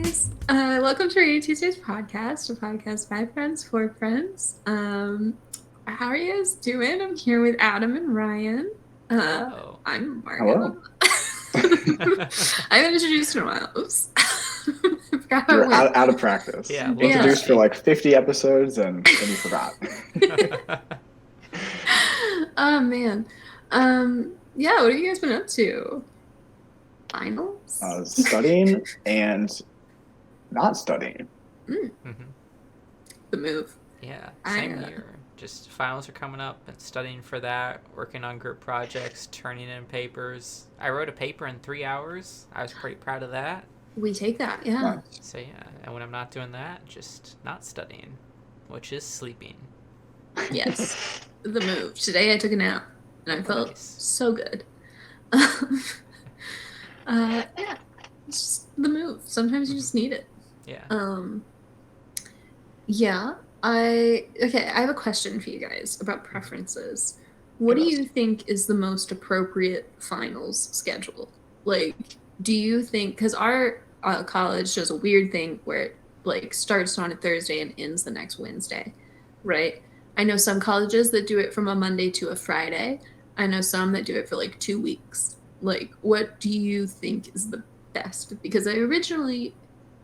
guys. Welcome to Radio Tuesdays podcast, a podcast by friends for friends. How are you guys doing? I'm here with Adam and Ryan. I'm Margo. I haven't introduced in a while. Oops. You're out of practice. Yeah, you introduced for like 50 episodes and then you forgot. Oh, man. Yeah, what have you guys been up to? Finals? Studying and not studying. Mm-hmm. The move. Yeah, same here. Just finals are coming up and studying for that, working on group projects, turning in papers. I wrote a paper in 3 hours. I was pretty proud of that. We take that, yeah. Nice. So yeah, and when I'm not doing that, just not studying, which is sleeping. Yes, the move. Today I took a nap and I felt so good. Yeah, it's just the move. Sometimes you just need it. Yeah. Yeah. I have a question for you guys about preferences. What do you think is the most appropriate finals schedule? Like, do you think, because our college does a weird thing where it like starts on a Thursday and ends the next Wednesday, right? I know some colleges that do it from a Monday to a Friday. I know some that do it for like 2 weeks. Like, what do you think is the best? Because I originally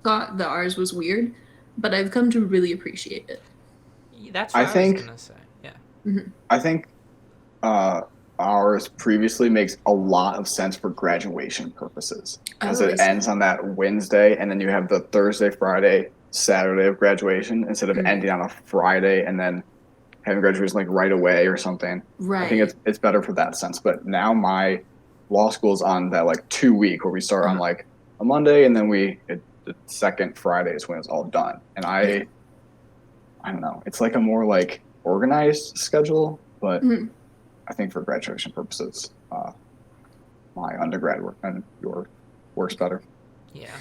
thought that ours was weird, but I've come to really appreciate it. That's what I was going to say. Yeah. Mm-hmm. I think ours previously makes a lot of sense for graduation purposes because it ends on that Wednesday and then you have the Thursday, Friday, Saturday of graduation instead of ending on a Friday and then having graduation like right away or something. Right. I think it's better for that sense. But now my law school's on that like 2 week where we start on like a Monday and then the second Friday is when it's all done. And I don't know. It's like a more like organized schedule, but I think for graduation purposes, my undergrad work and your works better. Yeah.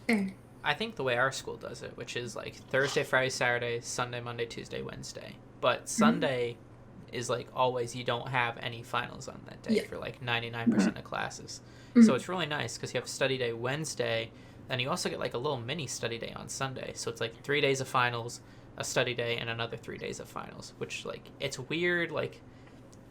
Okay. I think the way our school does it, which is like Thursday, Friday, Saturday, Sunday, Monday, Tuesday, Wednesday. But Sunday is like always you don't have any finals on that day for like 99% of classes. So it's really nice because you have study day Wednesday, and you also get like a little mini study day on Sunday. So it's like 3 days of finals, a study day, and another 3 days of finals, which like it's weird like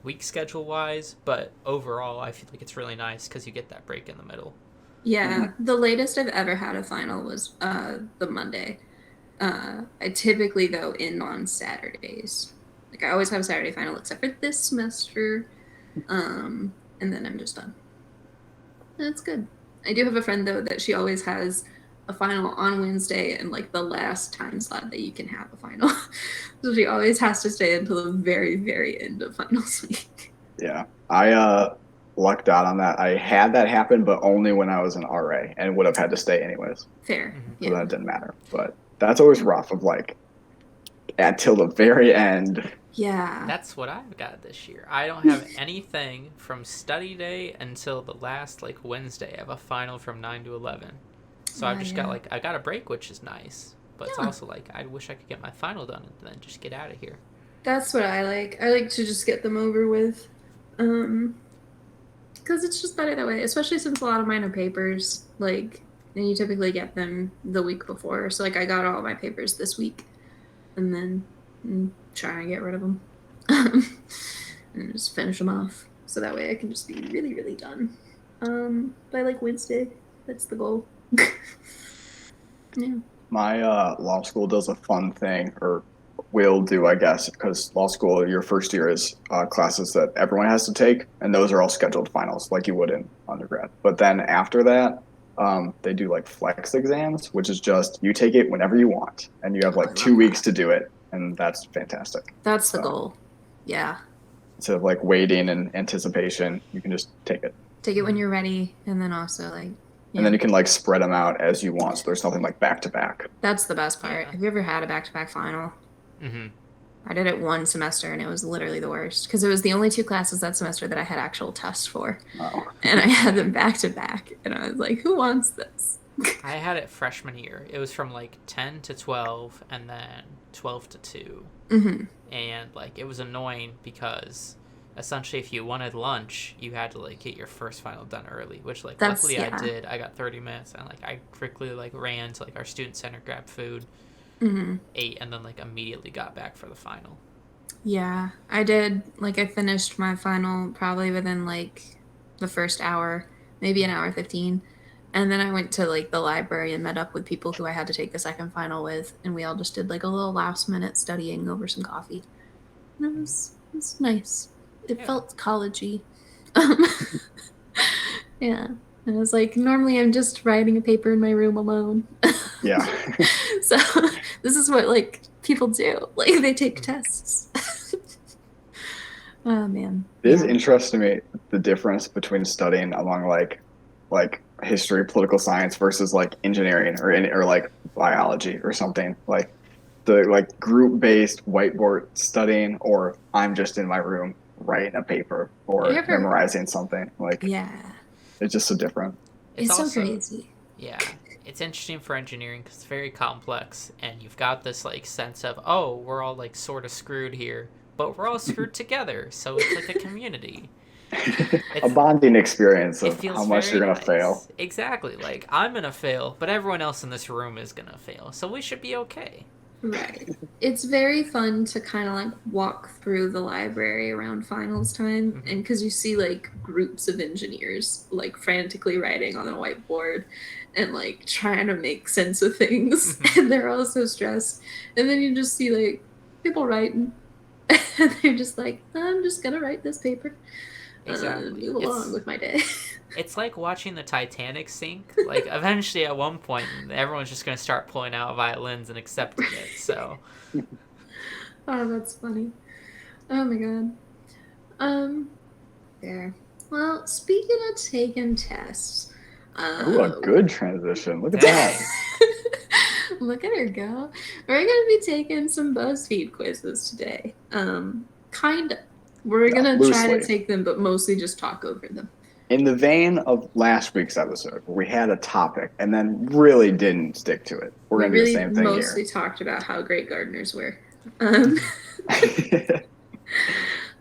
week schedule wise, but overall I feel like it's really nice because you get that break in the middle. Yeah, the latest I've ever had a final was the Monday. I typically go in on Saturdays. Like I always have a Saturday final except for this semester. And then I'm just done. That's good. I do have a friend though that she always has a final on Wednesday and like the last time slot that you can have a final. So she always has to stay until the very, very end of finals week. Yeah. I lucked out on that. I had that happen, but only when I was an RA and would have had to stay anyways. Fair. So that didn't matter. But that's always rough of like until the very end. Yeah. That's what I've got this year. I don't have anything from study day until the last like Wednesday. I have a final from 9 to 11. So I've just got like, I got a break, which is nice. But it's also like, I wish I could get my final done and then just get out of here. That's what I like. I like to just get them over with. Because it's just better that way, especially since a lot of mine are papers. Like, and you typically get them the week before. So, like, I got all my papers this week. And then try and get rid of them. And just finish them off. So that way I can just be really, really done. By, like, Wednesday. That's the goal. Yeah. My law school does a fun thing, or will do, I guess, because law school, your first year is classes that everyone has to take, and those are all scheduled finals, like you would in undergrad. But then after that, they do like flex exams, which is just you take it whenever you want, and you have like 2 weeks to do it, and that's fantastic. That's the goal. Yeah. Instead of like waiting and anticipation, you can just take it. Take it when you're ready, and then also like. And then you can like spread them out as you want, so there's nothing like back to back. That's the best part. Have you ever had a back-to-back final? Mm-hmm. I did it one semester, and it was literally the worst because it was the only 2 classes that semester that I had actual tests for. Oh. And I had them back-to-back, and I was like, who wants this? I had it freshman year. It was from like 10 to 12 and then 12 to 2. Mm-hmm. And like it was annoying because essentially if you wanted lunch, you had to like get your first final done early, which like That's luckily yeah. I did. I got 30 minutes and like I quickly like ran to like our student center, grabbed food, ate, and then like immediately got back for the final. Yeah, I did. Like I finished my final probably within like the first hour, maybe an hour 15. And then I went to like the library and met up with people who I had to take the second final with, and we all just did like a little last minute studying over some coffee. And it was nice. It Yeah. felt collegey. Yeah. And I was like, normally I'm just writing a paper in my room alone. Yeah. So this is what like people do. Like they take tests. Oh man. It is Yeah. interesting to me the difference between studying among like history, political science versus like engineering or like biology or something. Like the like group based whiteboard studying, or I'm just in my room writing a paper or memorizing something. Like Yeah. it's just so different. It's also, so crazy. Yeah. It's interesting for engineering because it's very complex, and you've got this like sense of, oh, we're all like sort of screwed here, but we're all screwed together, so it's like a community. A bonding experience It of feels how much you're very gonna fail. Exactly. Like I'm gonna fail, but everyone else in this room is gonna fail, so we should be okay. Right. It's very fun to kind of like walk through the library around finals time, and because you see like groups of engineers like frantically writing on a whiteboard and like trying to make sense of things, and they're all so stressed. And then you just see like people writing, and they're just like, I'm just gonna write this paper. Exactly. Move along with my day. It's like watching the Titanic sink. Like eventually, at one point, everyone's just gonna start pulling out violins and accepting it. So. Oh, that's funny. Oh my god. There. Well, speaking of taking tests. Ooh, a good transition. Look at that. Look at her go. We're gonna be taking some Buzzfeed quizzes today. Kind of. We're gonna try to take them, but mostly just talk over them. In the vein of last week's episode, where we had a topic and then really didn't stick to it, we're going to do the same thing here. We mostly talked about how great gardeners were.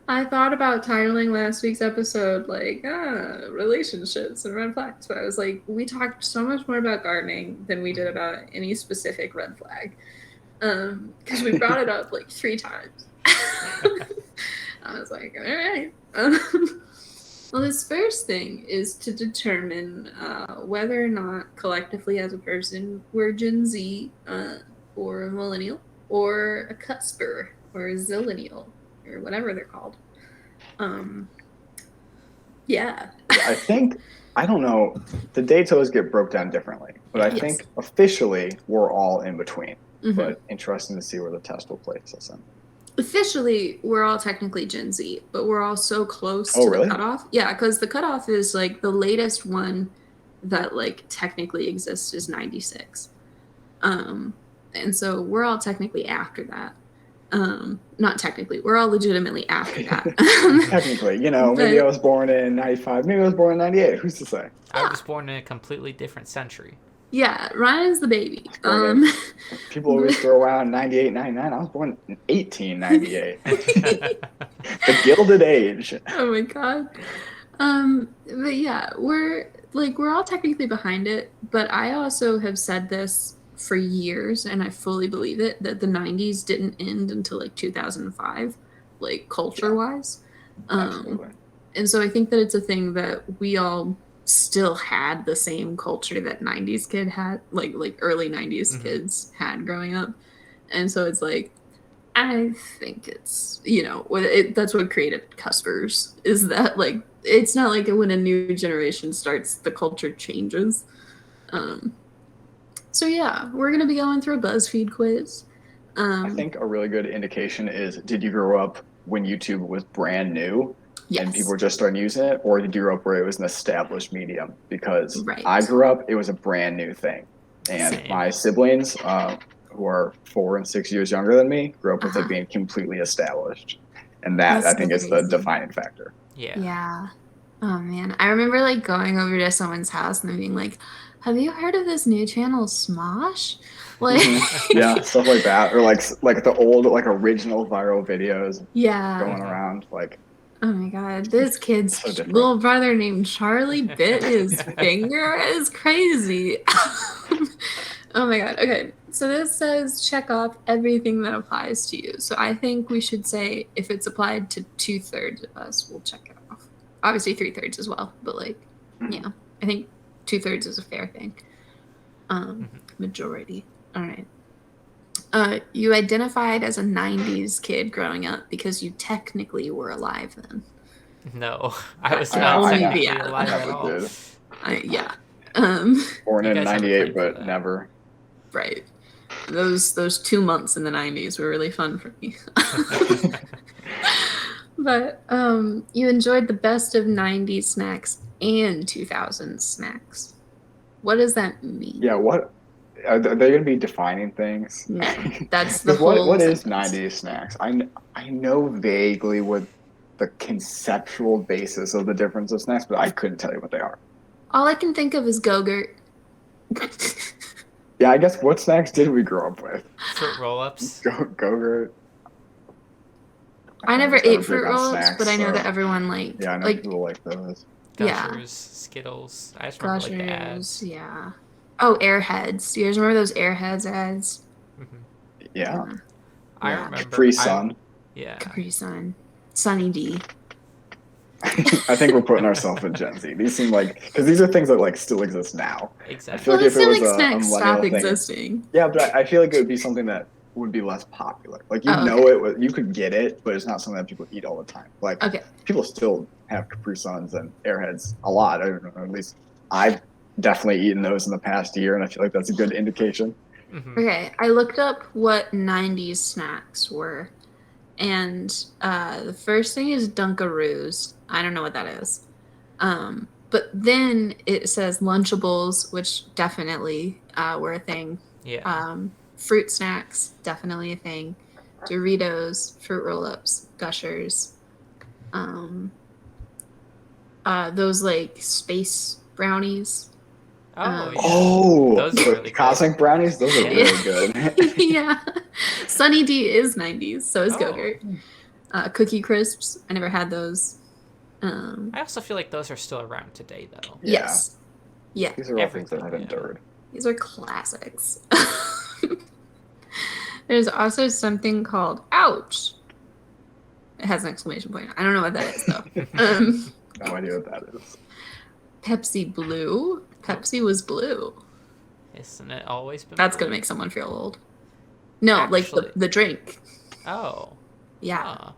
I thought about titling last week's episode like, relationships and red flags, but I was like, we talked so much more about gardening than we did about any specific red flag. Because we brought it up like 3 times. I was like, all right. Well, this first thing is to determine whether or not collectively as a person we're Gen Z or a millennial or a cusper or a zillennial or whatever they're called. Yeah. I don't know, the dates always get broke down differently, but I think officially we're all in between. But interesting to see where the test will place us in. Officially, we're all technically Gen Z, but we're all so close to the cutoff. Yeah, because the cutoff is like the latest one that like technically exists is 96. And so we're all technically after that. Not technically, we're all legitimately after that. Technically, maybe I was born in 95, maybe I was born in 98. Who's to say? I was born in a completely different century. Yeah, Ryan's the baby. People always throw around 98, 99. I was born in 1898. The Gilded Age. Oh my god. But yeah, we're all technically behind it, but I also have said this for years, and I fully believe it, that the 90s didn't end until like 2005, like culture-wise. Absolutely. And so I think that it's a thing that we all still had the same culture that 90s kid had, like early 90s kids had growing up. And so it's like, I think it's, that's what created cuspers, is that like, it's not like when a new generation starts, the culture changes. So yeah, we're going to be going through a BuzzFeed quiz. I think a really good indication is, did you grow up when YouTube was brand new? Yes. And people were just starting using it, or did you grow up where it was an established medium? Because I grew up, it was a brand new thing. And my siblings, who are 4 and 6 years younger than me, grew up with it being completely established. And that, I think, is the defining factor. Yeah. Yeah. Oh, man. I remember, like, going over to someone's house and them being like, have you heard of this new channel, Smosh? Like, yeah, stuff like that. Or, like the old, like, original viral videos going around, like... Oh my god, this kid's So different. little brother named Charlie bit his finger. It's crazy. Oh my god. Okay, so this says check off everything that applies to you. So I think we should say if it's applied to 2/3 of us, we'll check it off. Obviously 3/3 as well, but like, yeah, I think 2/3 is a fair thing. Majority. All right. You identified as a 90s kid growing up because you technically were alive then. No, I was not only technically yeah. alive at Never all. did. Yeah. Born You in guys have a 98, claim for but that. never. Right. Those 2 months in the 90s were really fun for me. But you enjoyed the best of 90s snacks and 2000s snacks. What does that mean? Yeah, what are they going to be defining things? No, that's the 'Cause whole what is sentence. 90s snacks? I know vaguely what the conceptual basis of the difference of snacks, but I couldn't tell you what they are. All I can think of is Go-Gurt. Yeah, I guess what snacks did we grow up with? Fruit roll-ups. Go-Gurt. I never was never ate fruit big on roll-ups, snacks, but I know so- that everyone liked. Yeah, I know like people like those. Yeah. Gushers, Skittles. I just remember like the ads. Gushers, yeah. Oh, Airheads. Do you guys remember those Airheads ads? Yeah. I Yeah. remember. Capri Sun. Yeah. Capri Sun. Sunny D. I think we're putting ourselves in Gen Z. These seem like, because these are things that like still exist now. Exactly. feel Well, like it's if it not was like a snacks millennial stop thing- existing. Yeah, but I feel like it would be something that would be less popular. Like you Oh, know it, you could get it, but it's not something that people eat all the time. Like Okay. people still have Capri Suns and Airheads a lot. I don't know, at least I've definitely eaten those in the past year, and I feel like that's a good indication. Okay, I looked up what 90s snacks were. And the first thing is Dunkaroos. I don't know what that is. But then it says Lunchables, which definitely were a thing. Yeah. Fruit snacks, definitely a thing. Doritos, fruit roll-ups, Gushers. Those like space brownies. Oh, yeah. Oh, Those are the really good. cosmic brownies. Those are Yeah. really good. Yeah. Sunny D is 90s, so is Oh. Go-Gurt. Cookie Crisps, I never had those. I also feel like those are still around today, though. Yeah. Yes. Yeah, These are all things that have Everything, yeah. endured. these are classics. There's also something called Ouch. It has an exclamation point. I don't know what that is, though. No idea what that is. Pepsi Blue. Pepsi was blue. Isn't it always been? That's going to blue? make someone feel old. No, Actually. like the drink. Oh. Yeah. Huh.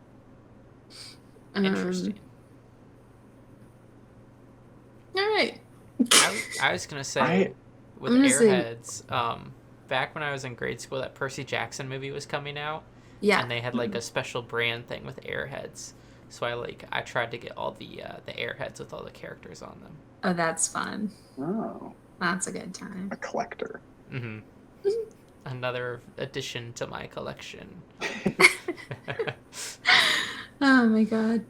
Interesting. All right. I was gonna say I- with I'm gonna say- Airheads, back when I was in grade school, that Percy Jackson movie was coming out, Yeah. and they had like a special brand thing with Airheads. So I tried to get all the Airheads with all the characters on them. Oh, that's fun. Oh, That's a good time. a collector. Mm-hmm. Another addition to my collection. Oh my god.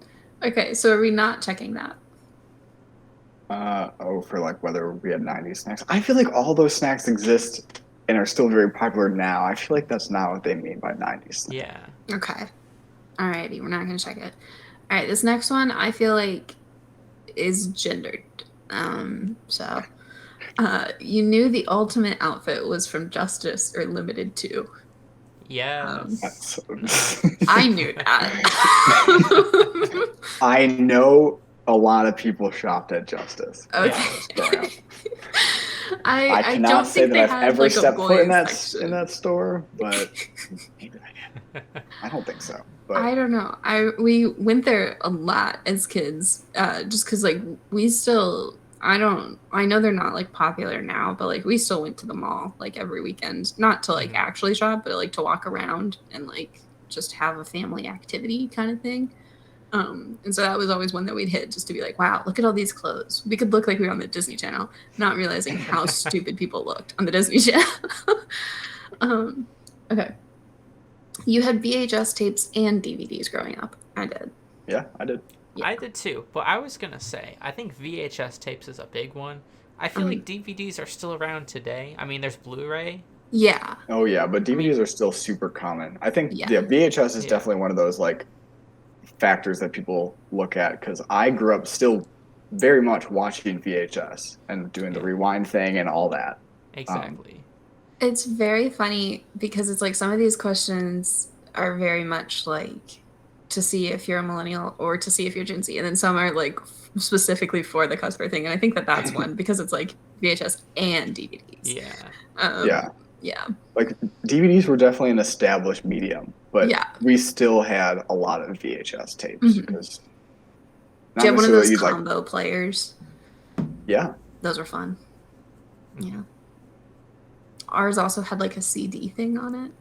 Okay, so are we not checking that? For like whether we had 90s snacks. I feel like all those snacks exist and are still very popular now. I feel like that's not what they mean by 90s snacks. Yeah. Okay. Alrighty, we're not gonna check it. Alright, this next one I feel like is gendered. You knew the ultimate outfit was from Justice or Limited to. Yes. That's I knew that. I know a lot of people shopped at Justice. Okay. I I cannot don't say think they that I've had ever like a stepped foot in boys that section. store, but maybe I did. I don't think so. But I don't know. We went there a lot as kids, just because like we still. I know they're not like popular now, but like we still went to the mall like every weekend, not to like actually shop, but like to walk around and like just have a family activity kind of thing. And so that was always one that we'd hit just to be like, wow, look at all these clothes. We could look like we were on the Disney Channel, not realizing how stupid people looked on the Disney Channel. Okay. You had VHS tapes and DVDs growing up. I did. yeah, I did. Yeah. I did too, but I was gonna say I think VHS tapes is a big one. I feel like DVDs are still around today. I mean, there's Blu-ray. Yeah. Oh yeah, but DVDs are still super common. I think Yeah. VHS is Yeah. definitely one of those like factors that people look at, because I grew up still very much watching VHS and doing the rewind thing and all that. Exactly. It's very funny because it's like some of these questions are very much like to see if you're a millennial or to see if you're Gen Z, and then some are like specifically for the cusper thing, and I think that that's one because it's like VHS and DVDs. Yeah. Yeah. Like DVDs were definitely an established medium, but Yeah. we still had a lot of VHS tapes. Because do you have one of those combo players? Yeah. Those were fun. Yeah. Ours also had like a CD thing on it.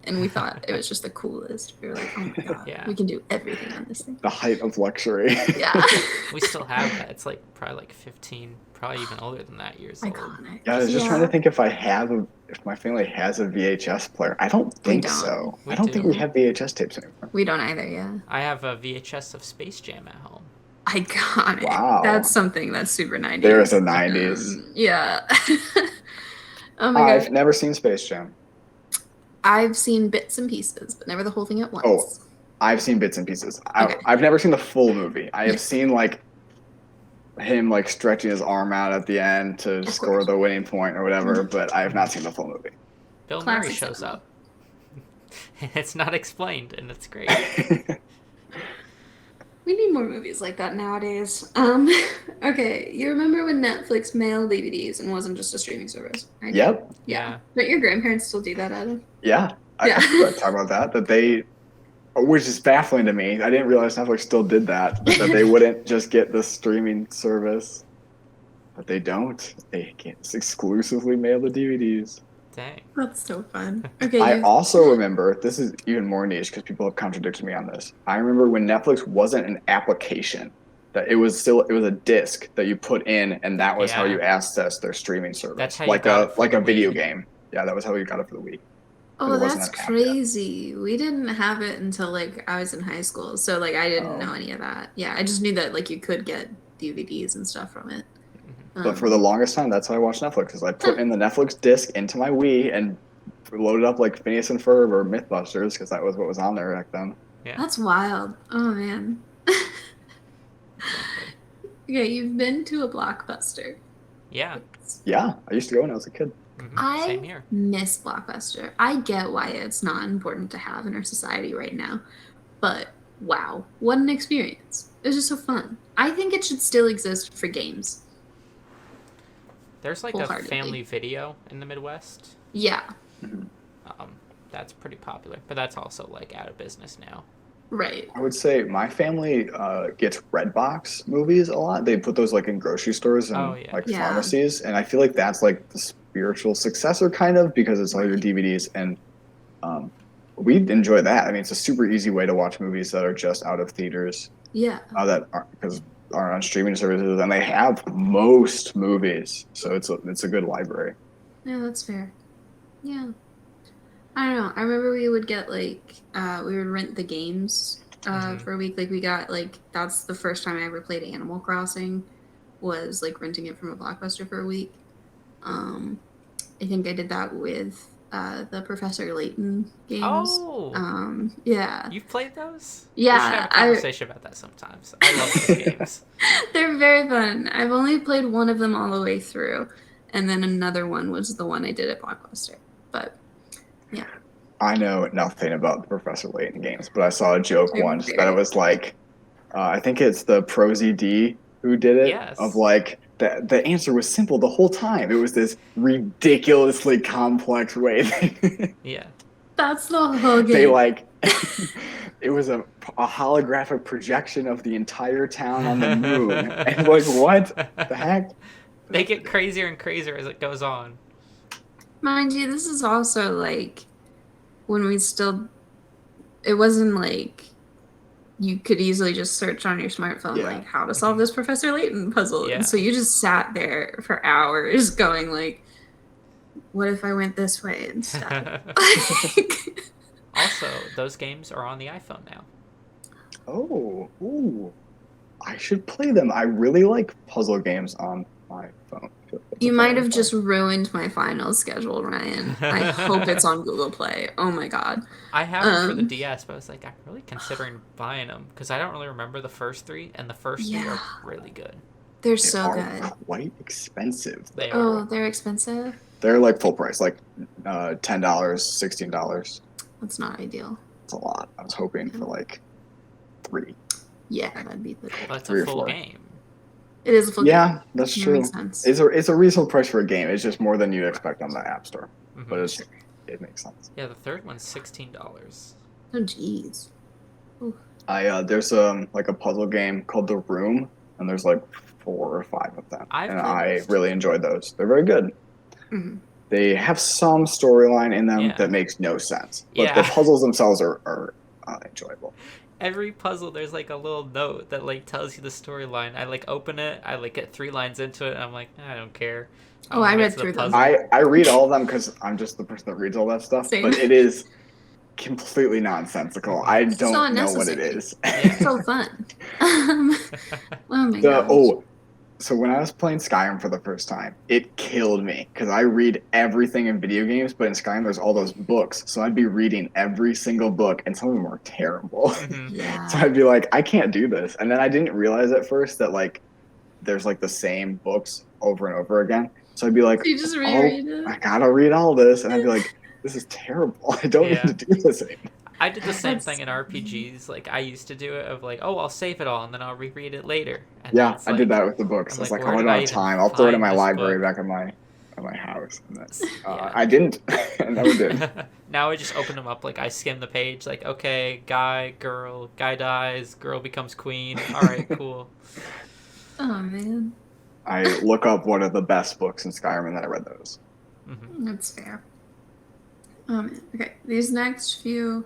And we thought it was just the coolest. We were like, oh my god, we can do everything on this thing. The height of luxury. Yeah. We still have that. It's like probably like 15, probably even older than that years old. Yeah, I was just trying to think if my family has a VHS player. I don't think so. I don't think we have VHS tapes anymore. We don't either, yeah. I have a VHS of Space Jam at home. Iconic. Wow. That's something that's super 90s. There's a 90s. Yeah. Oh my god. I've never seen Space Jam. I've seen bits and pieces, but never the whole thing at once. Oh, I've seen bits and pieces. I've never seen the full movie. I have seen like him like stretching his arm out at the end to score the winning point or whatever, but I have not seen the full movie. Bill Murray shows up. It's not explained, and it's great. We need more movies like that nowadays. Okay, you remember when Netflix mailed DVDs and wasn't just a streaming service, right? Yep. Yeah. Don't your grandparents still do that, Adam? Yeah. I talk about that they, which is baffling to me. I didn't realize Netflix still did that, that they wouldn't just get the streaming service. But they don't. They can't exclusively mail the DVDs. Dang. That's so fun. Okay. I also remember, this is even more niche because people have contradicted me on this. I remember when Netflix wasn't an application, that it was a disc that you put in, and that was how you accessed their streaming service. That's how like you got a video game. Yeah, that was how you got it for the Wii. Oh, that's crazy. We didn't have it until like I was in high school, so like I didn't know any of that. Yeah, I just knew that like you could get DVDs and stuff from it. But for the longest time, that's how I watched Netflix. Is I put in the Netflix disc into my Wii and loaded up like Phineas and Ferb or MythBusters because that was what was on there back then. Yeah. That's wild. Oh man. Okay, you've been to a Blockbuster. Yeah. Yeah, I used to go when I was a kid. Same here. Miss Blockbuster. I get why it's not important to have in our society right now, but wow, what an experience. It was just so fun. I think it should still exist for games. There's like a family video in the Midwest. Yeah. That's pretty popular, but that's also like out of business now. Right. I would say my family gets Redbox movies a lot. They put those like in grocery stores and pharmacies, and I feel like that's like the spiritual successor kind of because it's all your DVDs, and we enjoy that. I mean, it's a super easy way to watch movies that are just out of theaters. Yeah. That are on streaming services, and they have most movies, so it's a good library. Yeah, that's fair. Yeah. I don't know. I remember we would get like we would rent the games for a week. Like we got like that's the first time I ever played Animal Crossing was like renting it from a Blockbuster for a week. I think I did that with the Professor Layton games. Oh. Yeah. You've played those? Yeah. We should have a conversation about that sometimes. I love those games. They're very fun. I've only played one of them all the way through, and then another one was the one I did at Blockbuster. But yeah. I know nothing about the Professor Layton games, but I saw a joke once that it was like, I think it's the ProZD who did it. Yes. Of like, the answer was simple the whole time. It was this ridiculously complex way. Yeah. That's the whole game. They like, it was a holographic projection of the entire town on the moon. And like, what the heck? They get crazier and crazier as it goes on. Mind you, this is also like when it wasn't like you could easily just search on your smartphone like how to solve this Professor Layton puzzle. Yeah. And so you just sat there for hours going like, what if I went this way instead? Also, those games are on the iPhone now. Oh, I should play them. I really like puzzle games on my phone. You might have just ruined my final schedule, Ryan. I hope it's on Google Play. Oh my god. I have them for the DS, but I was like, I'm really considering buying them because I don't really remember the first three, and the first three are really good. They're They so are good. quite expensive. They Oh, are. they're expensive? They're like full price, like $10, $16. That's not ideal. It's a lot. I was hoping for like 3. Yeah, that'd be the But it's 3 a or full 4. game. It is a full game. Yeah, that's That true. makes sense. It's a reasonable price for a game. It's just more than you'd expect on the App Store, Mhm. but it makes sense. Yeah, the third one's $16. Oh, jeez. There's like a puzzle game called The Room, and there's like 4 or 5 of them, and I really enjoyed those. They're very good. Mhm. They have some storyline in them Yeah. that makes no sense, but Yeah. the puzzles themselves are enjoyable. Every puzzle, there's like a little note that like tells you the storyline. I like open it, I like get 3 lines into it, and I'm like, I don't care. Oh, I read through them. I read all of them because I'm just the person that reads all that stuff. Same. But it is completely nonsensical. I It's don't not know what it necessary. is. It's so fun. Oh my gosh. So when I was playing Skyrim for the first time, it killed me because I read everything in video games, but in Skyrim there's all those books, so I'd be reading every single book, and some of them were terrible. Mhm. Yeah. So I'd be like, I can't do this, and then I didn't realize at first that like there's like the same books over and over again. So I'd be like, You just reread it. I gotta read all this, and I'd be like, this is terrible. I don't Yeah. need to do this anymore. I did the same That's- thing in RPGs. Like I used to do it of like, oh, I'll save it all and then I'll reread it later. And Yeah, it's I like, did that with the books. I'm I was like, like, where oh, I did don't I have even time. I'll throw it in find my this library book? back at my house. And that's, Yeah. I didn't. I never did. Now I just open them up. Like I skim the page. Like okay, guy, girl, guy dies, girl becomes queen. All right, cool. Oh man, I look up what are the best books in Skyrim, and then I read those. Mhm. that's fair. Okay, these next few,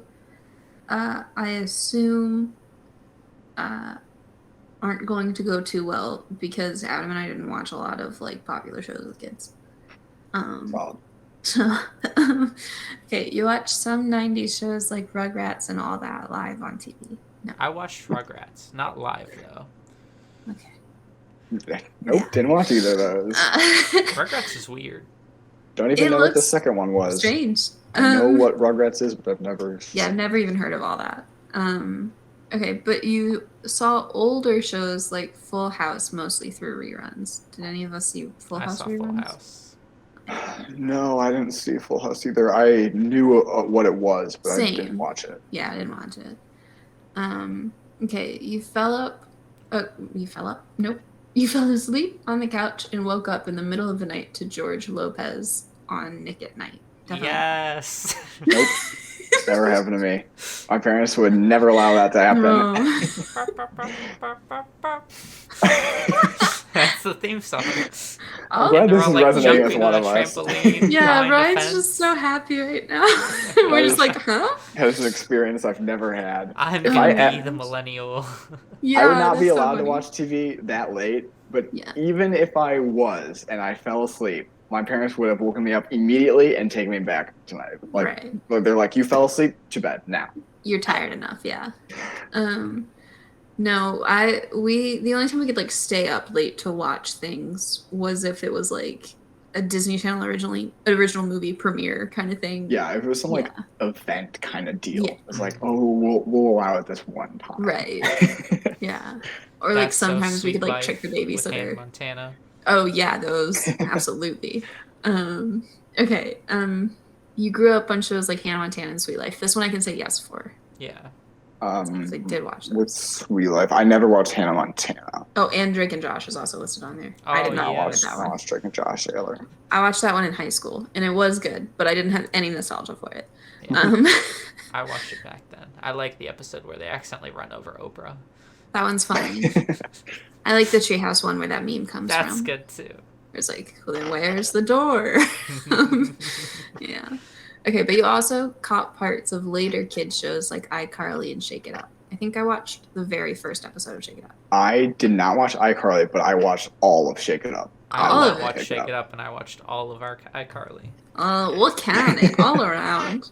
I assume, aren't going to go too well because Adam and I didn't watch a lot of like popular shows with kids. Solid. So, okay, you watch some '90s shows like Rugrats and all that live on TV. No, I watched Rugrats, not live though. okay. Nope, didn't watch either of those. Rugrats is weird. Don't even It know what the looks second one was. Strange. I know what Rugrats is, but I've never. Yeah, I've never even heard of all that. Okay, but you saw older shows like Full House mostly through reruns. Did any of us see Full I House saw reruns? Full House. No, I didn't see Full House either. I knew what it was, but I Same. didn't watch it. Yeah, I didn't watch it. Okay, you fell up. You fell up? Nope. You fell asleep on the couch and woke up in the middle of the night to George Lopez on Nick at Night. Definitely. Yes. Nope, never happened to me. My parents would never allow that to happen. No. That's the theme song. Oh, glad They're this all is like resonating with jumping one on a of us. trampoline. yeah, behind the Ryan's fence. just so happy right now. We're just like, huh? That is an experience I've never had. I'm If me, the millennial. Yeah, I would not be that's so allowed to funny. watch TV that late, but Yeah. even if I was and I fell asleep, my parents would have woken me up immediately and taken me back tonight. Like, Right. they're like, you fell asleep? To bed now. You're tired enough, yeah. No, the only time we could like stay up late to watch things was if it was like a Disney Channel original movie premiere kind of thing. Yeah, if it was some like Yeah. event kind of deal. Yeah. It's like, oh, we'll allow it this one time. Right. Yeah. Or like That's So sometimes we Sweet could like Life trick the with Hannah babysitter. Montana. Oh yeah, those absolutely. Okay. You grew up on shows like Hannah Montana and Sweet Life. This one I can say yes for. Yeah. I did watch those. With Sweet Life, I never watched Hannah Montana. Oh, and Drake and Josh is also listed on there. Oh, I did not yeah. watch that one. watched Drake and Josh Taylor. I watched that one in high school, and it was good, but I didn't have any nostalgia for it. Yeah. I watched it back then. I like the episode where they accidentally run over Oprah. That one's funny. I like the Treehouse one where that meme comes That's from. good too. It's like, well, then where's the door? Yeah. Okay, but you also caught parts of later kids shows like iCarly and Shake It Up. I think I watched the very first episode of Shake It Up. I did not watch iCarly, but I watched all of Shake It Up. I All of watched it. Shake It Up, and I watched all of our iCarly. What can it all around?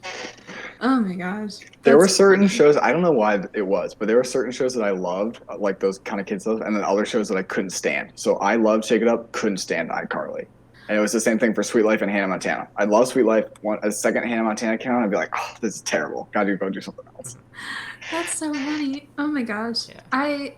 Oh my gosh. There were That's certain funny. shows, I don't know why it was, but there were certain shows that I loved, like those kind of kids stuff, and then other shows that I couldn't stand. So I loved Shake It Up, couldn't stand iCarly. And it was the same thing for Sweet Life and Hannah Montana. I love Sweet Life. A second Hannah Montana came out, I'd be like, oh, this is terrible. Gotta go do something else. That's so funny. Oh my gosh. Yeah. I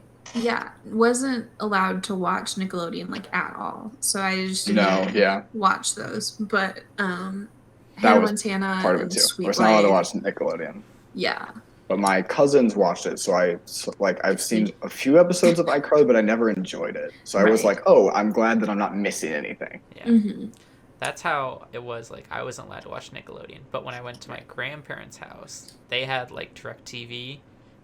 wasn't allowed to watch Nickelodeon like at all. So I just didn't watch those. But That Hannah was Montana part of it and too. I Sweet was not allowed to Life. watch Nickelodeon. Yeah. But my cousins watched it, so I've seen a few episodes of iCarly, but I never enjoyed it. So I was like, oh, I'm glad that I'm not missing anything. Yeah. Mm-hmm. That's how it was. Like, I wasn't allowed to watch Nickelodeon, but when I went to my grandparents' house, they had like DirecTV,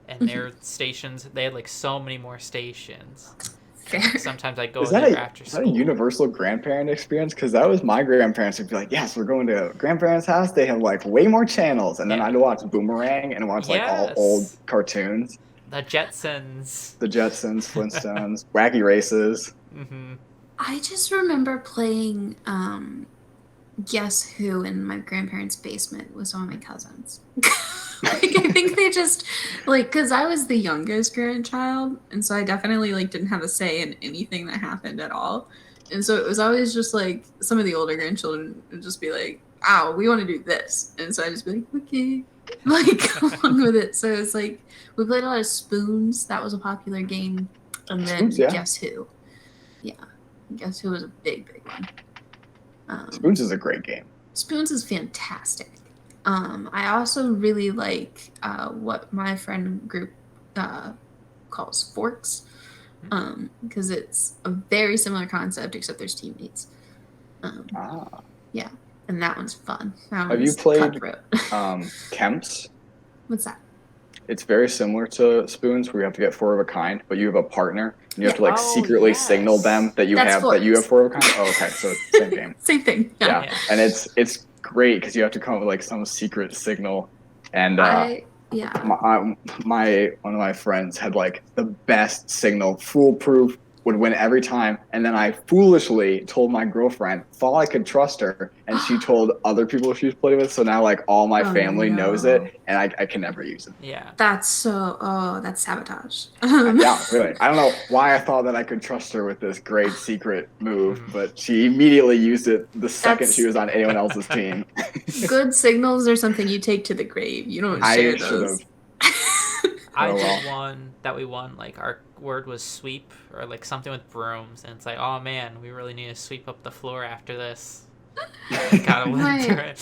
and their stations. They had like so many more stations. Fair. Sometimes I'd go Is there that after a school. universal grandparent experience? Because that was my grandparents would be like, yes, we're going to grandparents' house. They have like way more channels. And then I'd watch Boomerang and watch like all old cartoons. The Jetsons. The Jetsons, Flintstones, Wacky Races. Mm-hmm. I just remember playing Guess Who in my grandparents' basement with some of my cousins. Like, I think they just, like, because I was the youngest grandchild, and so I definitely, like, didn't have a say in anything that happened at all. And so it was always just, like, some of the older grandchildren would just be like, "Ow, we want to do this." And so I'd just be like, "Okay." Like, go along with it. So it's like, we played a lot of Spoons. That was a popular game. And then Spoons, yeah. Guess Who. Yeah. Guess Who was a big one. Spoons is a great game. Spoons is fantastic. I also really like what my friend group calls Forks, because it's a very similar concept, except there's teammates. Yeah, and that one's fun. Have you played Kemps? What's that? It's very similar to Spoons, where you have to get four of a kind, but you have a partner, and you have to like secretly signal them that you have four of a kind. Oh, okay, so it's the same game. Same thing. Yeah. And it's great because you have to come up with like some secret signal, and one of my friends had like the best signal, foolproof, would win every time, and then I foolishly told my girlfriend, thought I could trust her, and she told other people she was playing with, so now like all my family knows it, and I can never use it. Yeah. That's sabotage. Yeah, really. I don't know why I thought that I could trust her with this great secret move, but she immediately used it the second she was on anyone else's team. Good signals are something you take to the grave. You don't share those. I did one that we won, like our word was sweep, or like something with brooms, and it's like, oh man, we really need to sweep up the floor after this. Gotta win through it.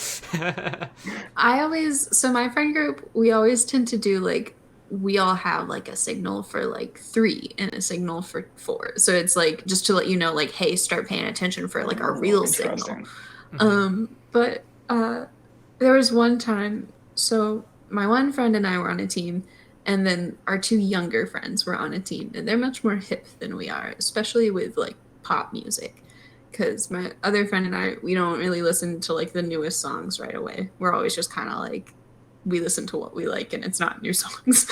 So my friend group, we always tend to do like, we all have like a signal for like 3 and a signal for 4. So it's like, just to let you know, like, hey, start paying attention for like our real signal. But there was one time, so my one friend and I were on a team, and then our 2 younger friends were on a team, and they're much more hip than we are, especially with like pop music. Because my other friend and I, we don't really listen to like the newest songs right away. We're always just kind of like, we listen to what we like, and it's not new songs.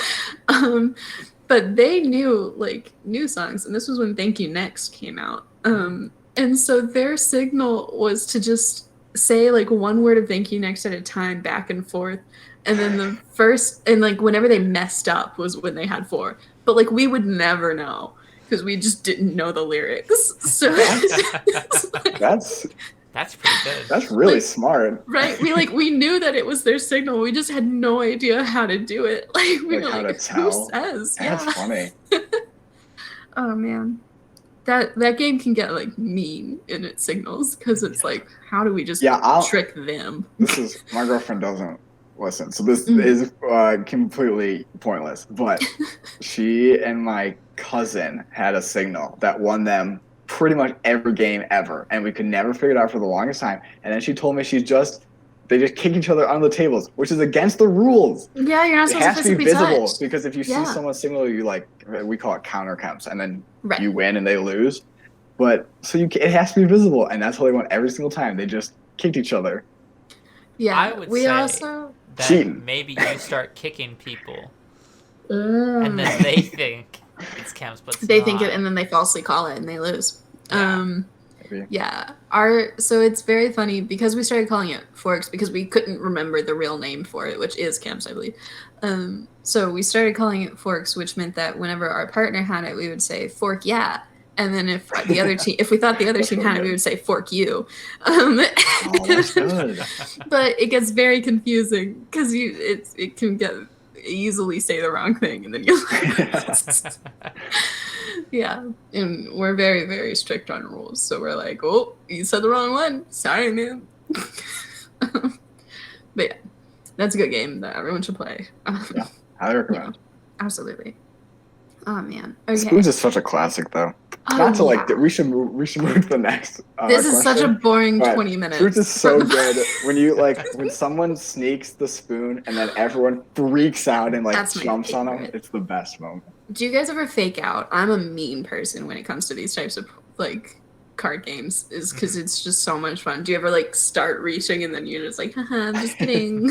But they knew like new songs, and this was when Thank You Next came out. And so their signal was to just say like one word of Thank You Next at a time, back and forth. And then the first, and like whenever they messed up was when they had 4. But like we would never know because we just didn't know the lyrics. So that's pretty good. That's really smart. Right. We knew that it was their signal. We just had no idea how to do it. Like we were like, who says? That's funny. Oh man. That game can get like mean in its signals because it's like, how do we just trick them? This is, my girlfriend doesn't listen, so this is completely pointless. But she and my cousin had a signal that won them pretty much every game ever, and we could never figure it out for the longest time. And then she told me they just kick each other under the tables, which is against the rules. Yeah, you're not supposed to It has to be visible touched. Because if you see someone signal, you like, we call it counter counts, and then you win and they lose. But so it has to be visible, and that's how they won every single time. They just kicked each other. Yeah, I would say also that cheating. Maybe you start kicking people, and then they think it's camps, but they think it, and then they falsely call it, and they lose. maybe. Yeah. So it's very funny because we started calling it Forks because we couldn't remember the real name for it, which is Camps, I believe. So we started calling it Forks, which meant that whenever our partner had it, we would say Fork yeah. And then if we thought the other That's team really had it, we good. would say Fork you. Oh, that's good. But it gets very confusing because it can get easily say the wrong thing and then you yeah, and we're very, very strict on rules. So we're like, oh, you said the wrong one. Sorry, man. But yeah, that's a good game that everyone should play. Yeah, highly recommend. Absolutely. Oh man. Okay. Spoons is such a classic, though. Oh, Not to like, yeah. we should move to the next. This is such a question, boring but 20 minutes. Fruits is so good when someone sneaks the spoon and then everyone freaks out and like That's my jumps on them. favorite. It's the best moment. Do you guys ever fake out? I'm a mean person when it comes to these types of like card games, is because it's just so much fun. Do you ever like start reaching and then you're just like, haha, I'm just kidding.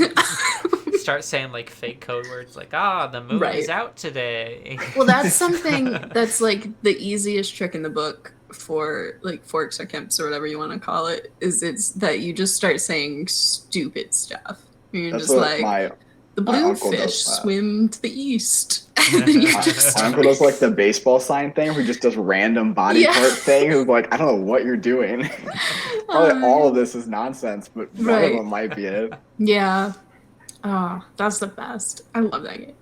Start saying like fake code words like, the moon Right. is out today. Well, that's something that's like the easiest trick in the book for like forks or camps or whatever you want to call it, is it's that you just start saying stupid stuff. You're That's just what like, the my blue uncle fish does that. swim to the east. And then you just My uncle does like the baseball sign thing, who just does random body Yeah. part thing. Who's like, I don't know what you're doing. Probably all of this is nonsense, but one Right. of them might be it. Yeah. Oh, that's the best. I love that game.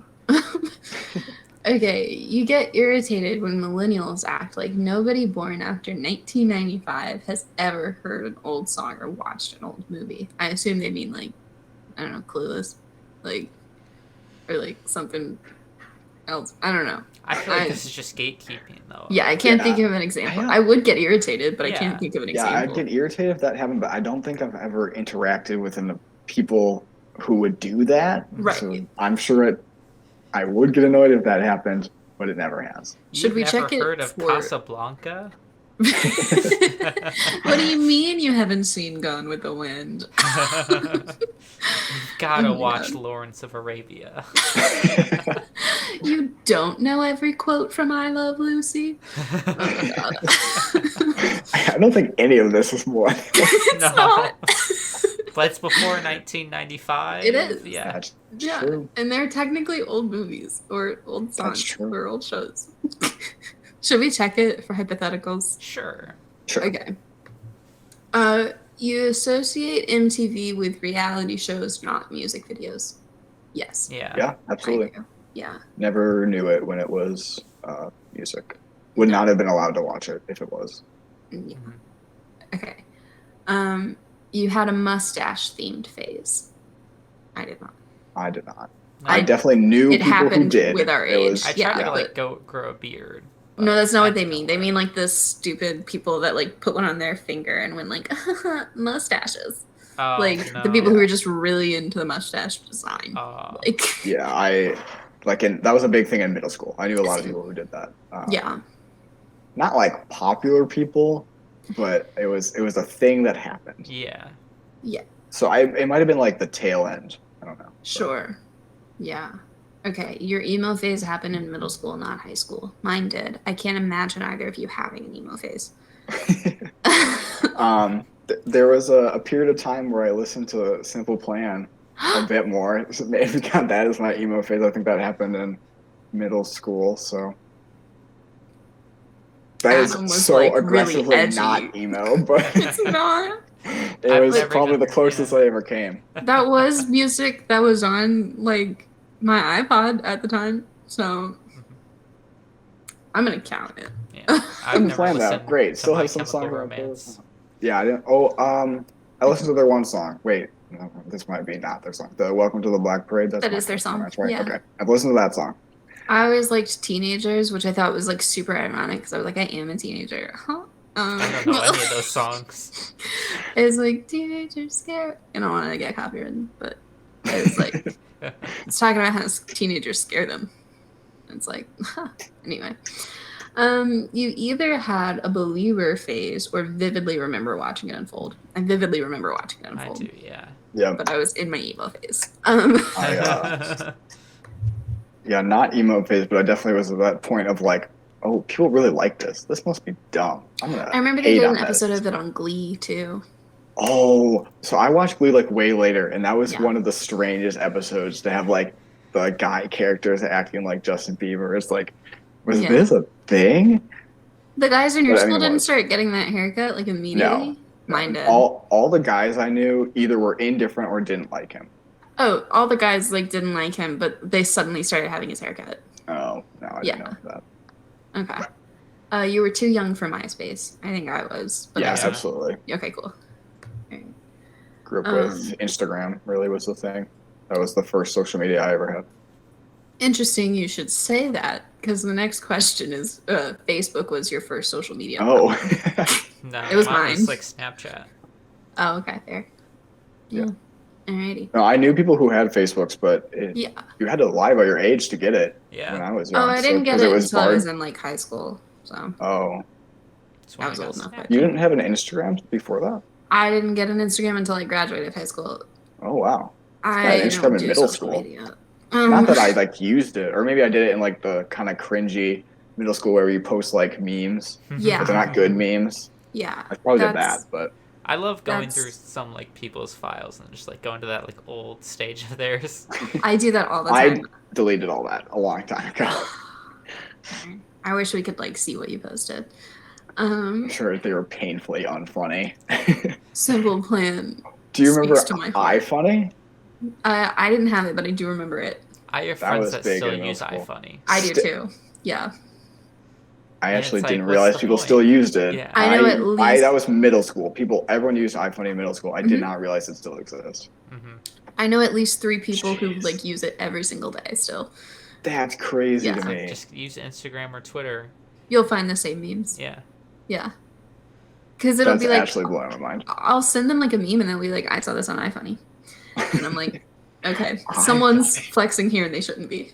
Okay, you get irritated when millennials act like nobody born after 1995 has ever heard an old song or watched an old movie. I assume they mean like, I don't know, Clueless, like, or like something else. I don't know. I feel like this is just gatekeeping, though. Yeah, I can't Yeah. think of an example. Yeah. I would get irritated, but I Yeah. can't think of an Yeah, example. I'd get irritated if that happened, but I don't think I've ever interacted with the people who would do that. Right. So I'm sure I would get annoyed if that happened, but it never has. Should we You've check never it heard of for- Casablanca? What do you mean you haven't seen Gone with the Wind? You've gotta Oh my watch God. Lawrence of Arabia. You don't know every quote from I Love Lucy? Oh my God. I don't think any of this is more. It's No. not. But it's before 1995. It is. Yeah. That's Yeah, true. and they're technically old movies or old songs true. or old shows. Should we check it for hypotheticals? Sure. Sure. Okay. You associate MTV with reality shows, not music videos. Yes. Yeah. Yeah, I absolutely. do. Yeah. Never knew it when it was music. Would not have been allowed to watch it if it was. Yeah. Mhm. Okay. You had a mustache themed phase. I did not. I did not. No, I definitely knew It people who happened did. with our It age. was- I tried Yeah, to but- like go grow a beard. No, but that's not I what they didn't mean. know They it. mean like the stupid people that like put one on their finger and went like mustaches. Oh, Like no. the people who were just really into the mustache design. Oh. Like Yeah, that was a big thing in middle school. I knew a lot of people who did that. yeah. Not like popular people, but it was a thing that happened. Yeah. So it might have been like the tail end. I don't know. Sure. Yeah. Okay. Your emo phase happened in middle school, not high school. Mine did. I can't imagine either of you having an emo phase. There was a period of time where I listened to Simple Plan a bit more. So maybe got that as my emo phase. I think that happened in middle school. So that is Adam was, so like, really aggressively edgy. not emo, but It's not. it I've was never probably even- the closest I ever came. That was music that was on like my iPod at the time. So I'm gonna count it. Yeah. Simple I've never Plan though, listened great. to Still My have some Chemical songs. Romance. Yeah, I didn't. Oh, I listened to their one song. Wait, no, this might be not their song. The "Welcome to the Black Parade." That my is their favorite song, That's right. yeah. Okay, I've listened to that song. I always liked Teenagers, which I thought was like super ironic because I was like, I am a teenager. Huh? I don't know any of those songs. It's like teenagers scare. I don't want to get copyrighted, but it's like it's talking about how teenagers scare them. It's like anyway. You either had a believer phase or vividly remember watching it unfold. I vividly remember watching it I unfold, do, yeah. Yeah, but I was in my emo phase. yeah, not emo phase, but I definitely was at that point of like oh, people really like this. This must be dumb. I'm gonna I remember they hate did on an episode this. of it on Glee too. Oh, so I watched Glee like way later, and that was Yeah. one of the strangest episodes to have like the guy characters acting like Justin Bieber. It's like, was Yeah. this a thing? The guys in your But I school mean, it didn't was. start getting that haircut like immediately? No. Mine did. All the guys I knew either were indifferent or didn't like him. Oh, all the guys like didn't like him, but they suddenly started having his haircut. Oh, no, I didn't know that. Okay. You were too young for MySpace. I think I was. But Yeah, I absolutely. Okay, cool. Right. Grew up with Instagram, really was the thing. That was the first social media I ever had. Interesting you should say that, because the next question is Facebook was your first social media. Oh. No, It was mine mine. was like Snapchat. Oh, okay, fair. Yeah. Alrighty. No, I knew people who had Facebooks, but you had to lie about your age to get it Yeah. when I was young. Oh, I didn't get it was until I barred. was in like high school. So Oh, That's when I was got old enough. Snapchat. you didn't have an Instagram before that? I didn't get an Instagram until I graduated high school. Oh, wow. I had Instagram don't in do middle social school. media. Not that I like used it, or maybe I did it in like the kind of cringy middle school where you post like memes, Yeah. but they're not good memes. Yeah. I probably did That's- that, but I love going That's- through some like people's files and just like going to that like old stage of theirs. I do that all the I time. deleted all that a long time ago. I wish we could like see what you posted. I'm sure they were painfully unfunny. Simple Plan. Do you remember Speaks to my heart. iFunny? I didn't have it, but I do remember it. I have That friends was that big still in middle use school. iFunny. I do too. Yeah. I And actually it's like, didn't what's realize the people point? still used it. Yeah. I know at least- that was middle school. Everyone used iFunny in middle school. I did Mhm. not realize it still exists. Mm-hmm. I know at least 3 people who Jeez. like use it every single day still. That's crazy Yeah. to It's like me. just use Instagram or Twitter. You'll find the same memes. Yeah. Yeah. Because it'll That's be like, actually blowing my mind. I'll send them like a meme and they'll be like, I saw this on iFunny. And I'm like, okay, someone's flexing here and they shouldn't be.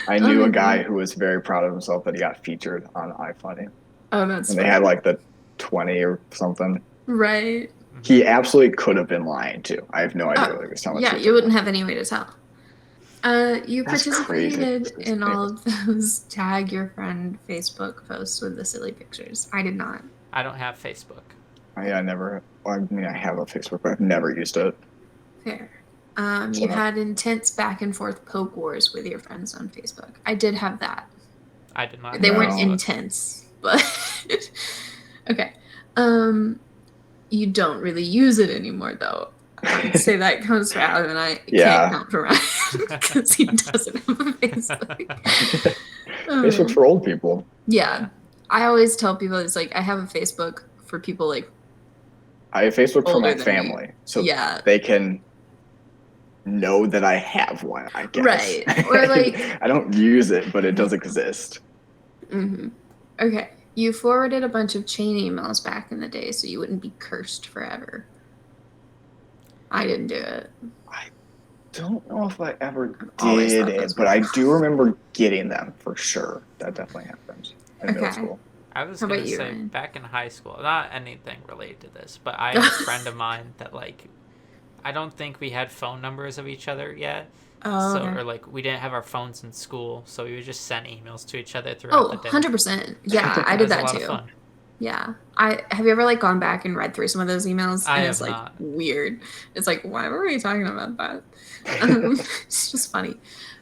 I knew a guy who was very proud of himself that he got featured on iFunny. Oh, that's And they had like the 20 or something. right. He absolutely could have been lying too. I have no idea whether he was telling the Yeah, truth. you wouldn't have any way to tell. You That's participated crazy. in all of those tag your friend Facebook posts with the silly pictures. I did not. I don't have Facebook. I have a Facebook, but I've never used it. Fair. You had intense back and forth poke wars with your friends on Facebook. I did have that. I did not. They have weren't Facebook. intense, but okay. You don't really use it anymore, though. I would say that counts for Adam, and I Yeah. can't count for Ryan because he doesn't have a Facebook. Facebook's for old people. Yeah, I always tell people it's like I have a Facebook for people like I have Facebook for Older my than family, so yeah. they can know that I have one, I guess. Right. Or, like- I don't use it, but it does exist. Mm-hmm. Okay. You forwarded a bunch of chain emails back in the day so you wouldn't be cursed forever. I didn't do it. Don't know if I ever Always did thought it, those but were- I do remember getting them for sure. That definitely happened in middle Okay. school. I was How gonna about you, say Ryan? back in high school, not anything related to this, but I had a friend of mine that like, I don't think we had phone numbers of each other yet. Oh, So, okay. or like we didn't have our phones in school, so we would just send emails to each other throughout the day. 100%. Yeah, I It did was a that lot too. of fun. Yeah. Have you ever like gone back and read through some of those emails? I And have it's like not. weird. It's like, why were we talking about that? It's just funny.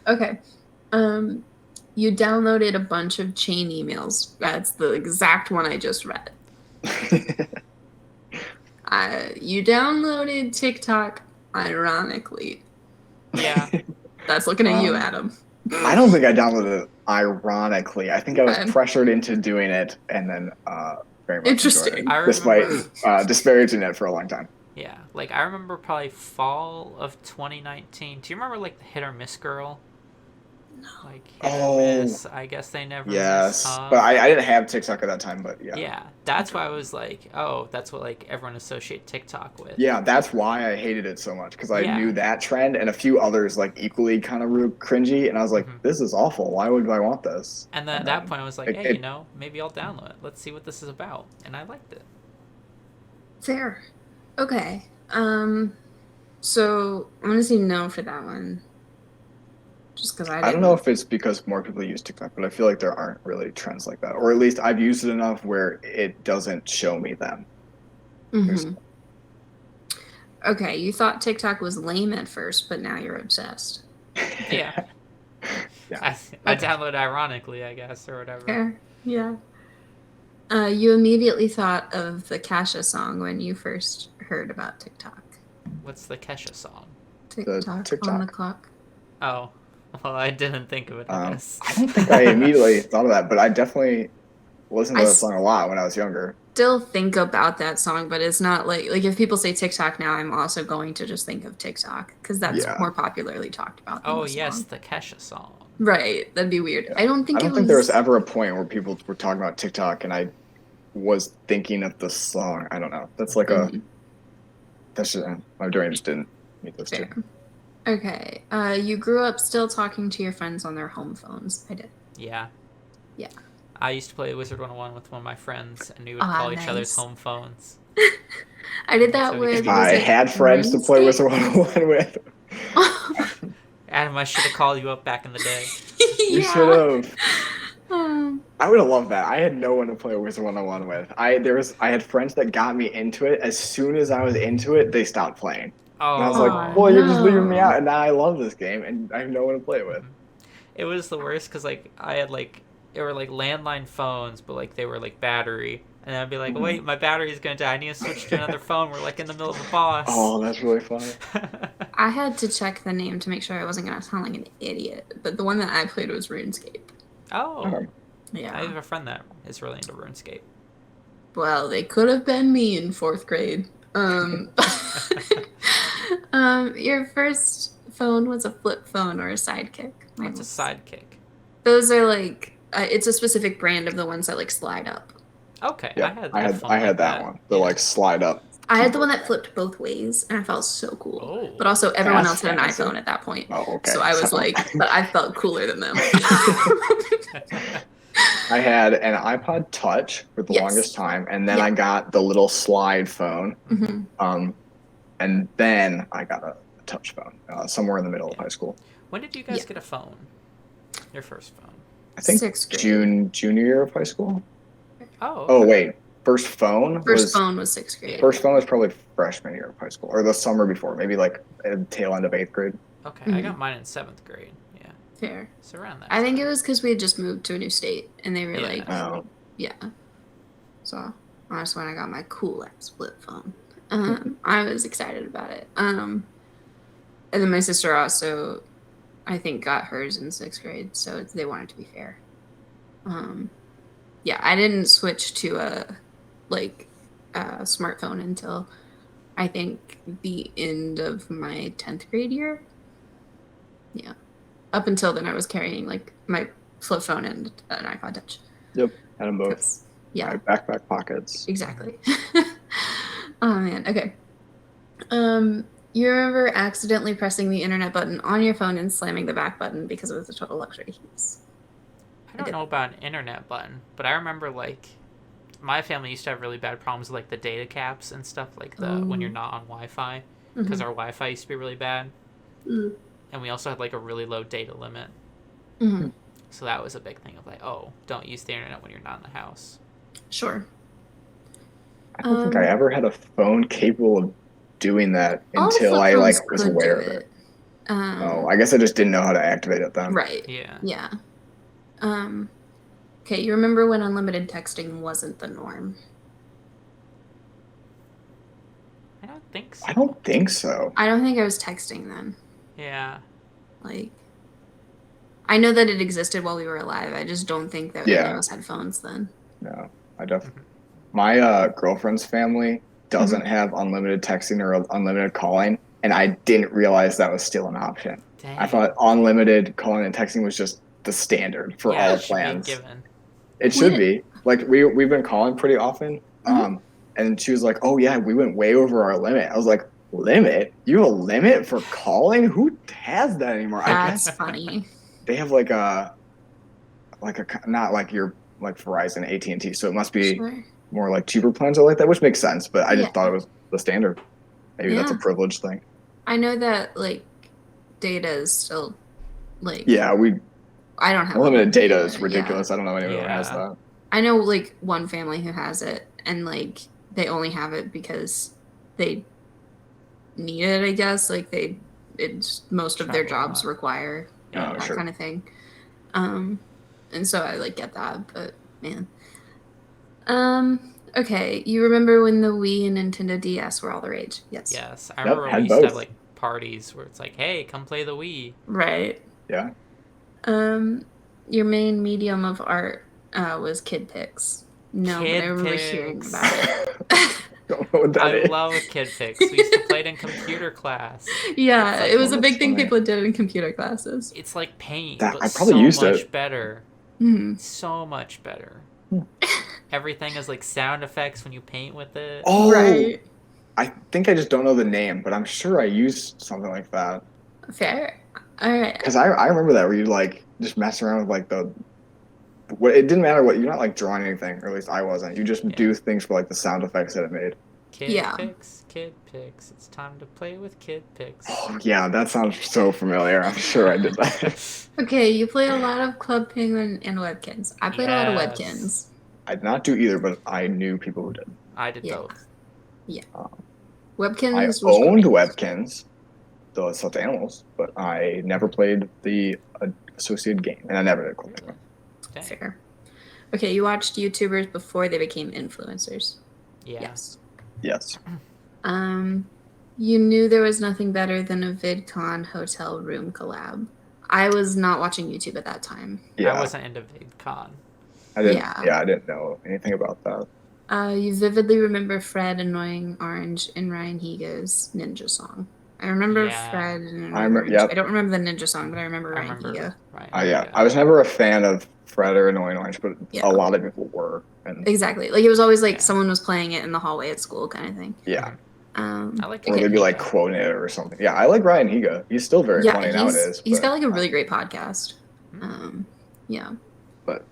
Okay. You downloaded a bunch of chain emails. That's the exact one I just read. You downloaded TikTok, ironically. Yeah. That's looking at you, Adam. I don't think I downloaded it ironically. I think I was Okay. pressured into doing it and then very much Interesting. enjoyed I it, despite remember- disparaging it for a long time. Yeah. Like I remember probably fall of 2019. Do you remember like the Hit or Miss girl? No. Like Hit Oh. or Miss. I guess they never Yes, miss, huh? but I didn't have TikTok at that time, but yeah. Yeah, that's why I was like, oh, that's what like everyone associate TikTok with. Yeah, that's why I hated it so much, because I Yeah. knew that trend and a few others like equally kind of cringy, and I was like, Mhm. this is awful. Why would I want this? And then at that point, I was like, it- hey, it- you know, maybe I'll download it. Let's see what this is about. And I liked it. Fair. Okay. So I'm gonna say no for that one. just because I don't didn't. know if it's because more people use TikTok, but I feel like there aren't really trends like that. Or at least I've used it enough where it doesn't show me them. Mhm. Okay, you thought TikTok was lame at first, but now you're obsessed. Yeah. Yeah. I downloaded ironically, I guess, or whatever. Fair. Yeah. You immediately thought of the Kesha song when you first heard about TikTok. What's the Kesha song? TikTok on the TikTok. clock. Oh, well, I didn't think of it, I guess. I don't think I immediately thought of that, but I definitely listened to I that song a lot when I was younger. Still think about that song, but it's not like if people say TikTok now, I'm also going to just think of TikTok because that's Yeah. more popularly talked about. Than Oh, the yes, song. the Kesha song. Right. That'd be weird. Yeah. I don't think there was ever a point where people were talking about TikTok and I was thinking of the song. I don't know. That's like that's just, my brain just didn't meet those two. Okay. You grew up still talking to your friends on their home phones. I did. Yeah. Yeah. I used to play Wizard 101 with one of my friends, and we would call each other's home phones. I did that with. I had friends to play Wizard 101 with. Adam, I should have called you up back in the day. You should have. I would have loved that. I had no one to play Wizard 101 with. I had friends that got me into it. As soon as I was into it, they stopped playing. Oh, and I was like, well, you're just leaving me out, and now I love this game, and I have no one to play it with. It was the worst because I had they were landline phones, but they were battery, and I'd be like, wait, my battery's gonna die. I need to switch to another phone. We're in the middle of a boss. Oh, that's really funny. I had to check the name to make sure I wasn't gonna sound like an idiot, but the one that I played was RuneScape. Oh. Yeah. I have a friend that is really into RuneScape. Well, they could have been me in 4th grade. Your first phone was a flip phone or a Sidekick? What's a Sidekick? Those are it's a specific brand of the ones that slide up. Okay, yeah, I had that one. The slide up. I had the one that flipped both ways, and I felt so cool. Oh, but also, everyone else had an iPhone at that point. Oh, okay. So I was but I felt cooler than them. I had an iPod Touch for the longest time, and then I got the little slide phone. And then I got a touch phone somewhere in the middle of high school. When did you guys get a phone? Your first phone? I think 6th grade. junior year of high school. Oh. Okay. Oh wait, first phone was 6th grade. First phone was probably freshman year of high school, or the summer before, maybe at the tail end of 8th grade. Okay, I got mine in 7th grade. Yeah. Fair. So around that. I think it was because we had just moved to a new state, and they were So that's when I got my cool ass flip phone. I was excited about it. And then my sister also, I think, got hers in 6th grade, so they wanted to be fair. I didn't switch to a smartphone until I think the end of my 10th grade year. Yeah. Up until then, I was carrying my flip phone and an iPod Touch. Yep, had them both. Yeah. My backpack pockets. Exactly. Oh man. Okay. You remember accidentally pressing the internet button on your phone and slamming the back button because it was a total luxury. I don't know about an internet button, but I remember my family used to have really bad problems with the data caps and stuff when you're not on Wi-Fi, because our Wi-Fi used to be really bad, and we also had a really low data limit. So that was a big thing of don't use the internet when you're not in the house. Sure. I don't think I ever had a phone capable of doing that until I was aware of it. I guess I just didn't know how to activate it then. Right. Yeah. Yeah. Okay, you remember when unlimited texting wasn't the norm? I don't think so. I don't think so. I don't think I was texting then. Yeah. I know that it existed while we were alive. I just don't think that any of us had phones then. No, I definitely. My girlfriend's family doesn't have unlimited texting or unlimited calling, and I didn't realize that was still an option. Dang. I thought unlimited calling and texting was just the standard for all plans. It should be. We've been calling pretty often, and she was like, "Oh yeah, we went way over our limit." I was like, "Limit? You have a limit for calling? Who has that anymore?" That's funny. They have a not like your Verizon, AT&T, so it must be more cheaper plans or that, which makes sense. But I just thought it was the standard. Maybe that's a privilege thing. I know that data is still Like, Yeah, I don't have unlimited data data, is ridiculous. I don't know anyone who has Yeah. that. I know like one family who has it, and like they only have it because they need it. I guess like it's most of their Travel a jobs lot. require Yeah. Oh, that sure. kind of thing. And so I like get that, but man. Okay, you remember when the Wii and Nintendo DS were all the rage? Yes. Yes, I Yep, remember we had used to have both. like parties where it's like, hey, come play the Wii. Right. Yeah. Your main medium of art was kid pics. No, but I Kid remember hearing pics. about it. Don't know what that I is. love Kid Pics. We used to play it in computer class. Yeah, It's like, it was Oh, a that's big thing funny. people did in computer classes. it's like paint, That but I probably so used much it. better. Mhm. So much better. Hmm. Everything is like sound effects when you paint with it. Oh, Right. I think I just don't know the name, but I'm sure I used something like that. Fair. All right. Because I remember that where you like just mess around with like what it didn't matter what you're not like drawing anything, or at least I wasn't. You just Yeah. do things for like the sound effects that it made. Kid Yeah. Pics, Kid Pics. It's time to play with Kid Pics. Oh yeah, that sounds so familiar. I'm sure I did that. Okay, you played a lot of Club Penguin and Webkins. I played a lot of Yes. Webkins. I did not do either, but I knew people who did. I did Yeah. both. Webkins I was owned great. Webkins, the stuffed animals, but I never played the associated game, and I never did Club Penguin. Dang. Fair. Okay, you watched YouTubers before they became influencers. Yeah. Yes. Yes. You knew there was nothing better than a VidCon hotel room collab. I was not watching YouTube at that time. Yeah. I wasn't into VidCon. I didn't. Yeah. Yeah, I didn't know anything about that. You vividly remember Fred annoying Orange in Ryan Higa's Ninja song. I remember Yeah. Fred and I remember- Orange. yep. I don't remember the Ninja song, but I remember I Ryan remember. Higa. Right. Yeah, I was never a fan of Fred or Annoying Orange, but Yeah. a lot of people were. And Exactly. Like it was always like Yeah. someone was playing it in the hallway at school kind of thing. yeah, I like or okay. they'd be like quoting it or something. Yeah, I like Ryan Higa. He's still very funny nowadays. He's but, got like a really great podcast. Hmm. Yeah. But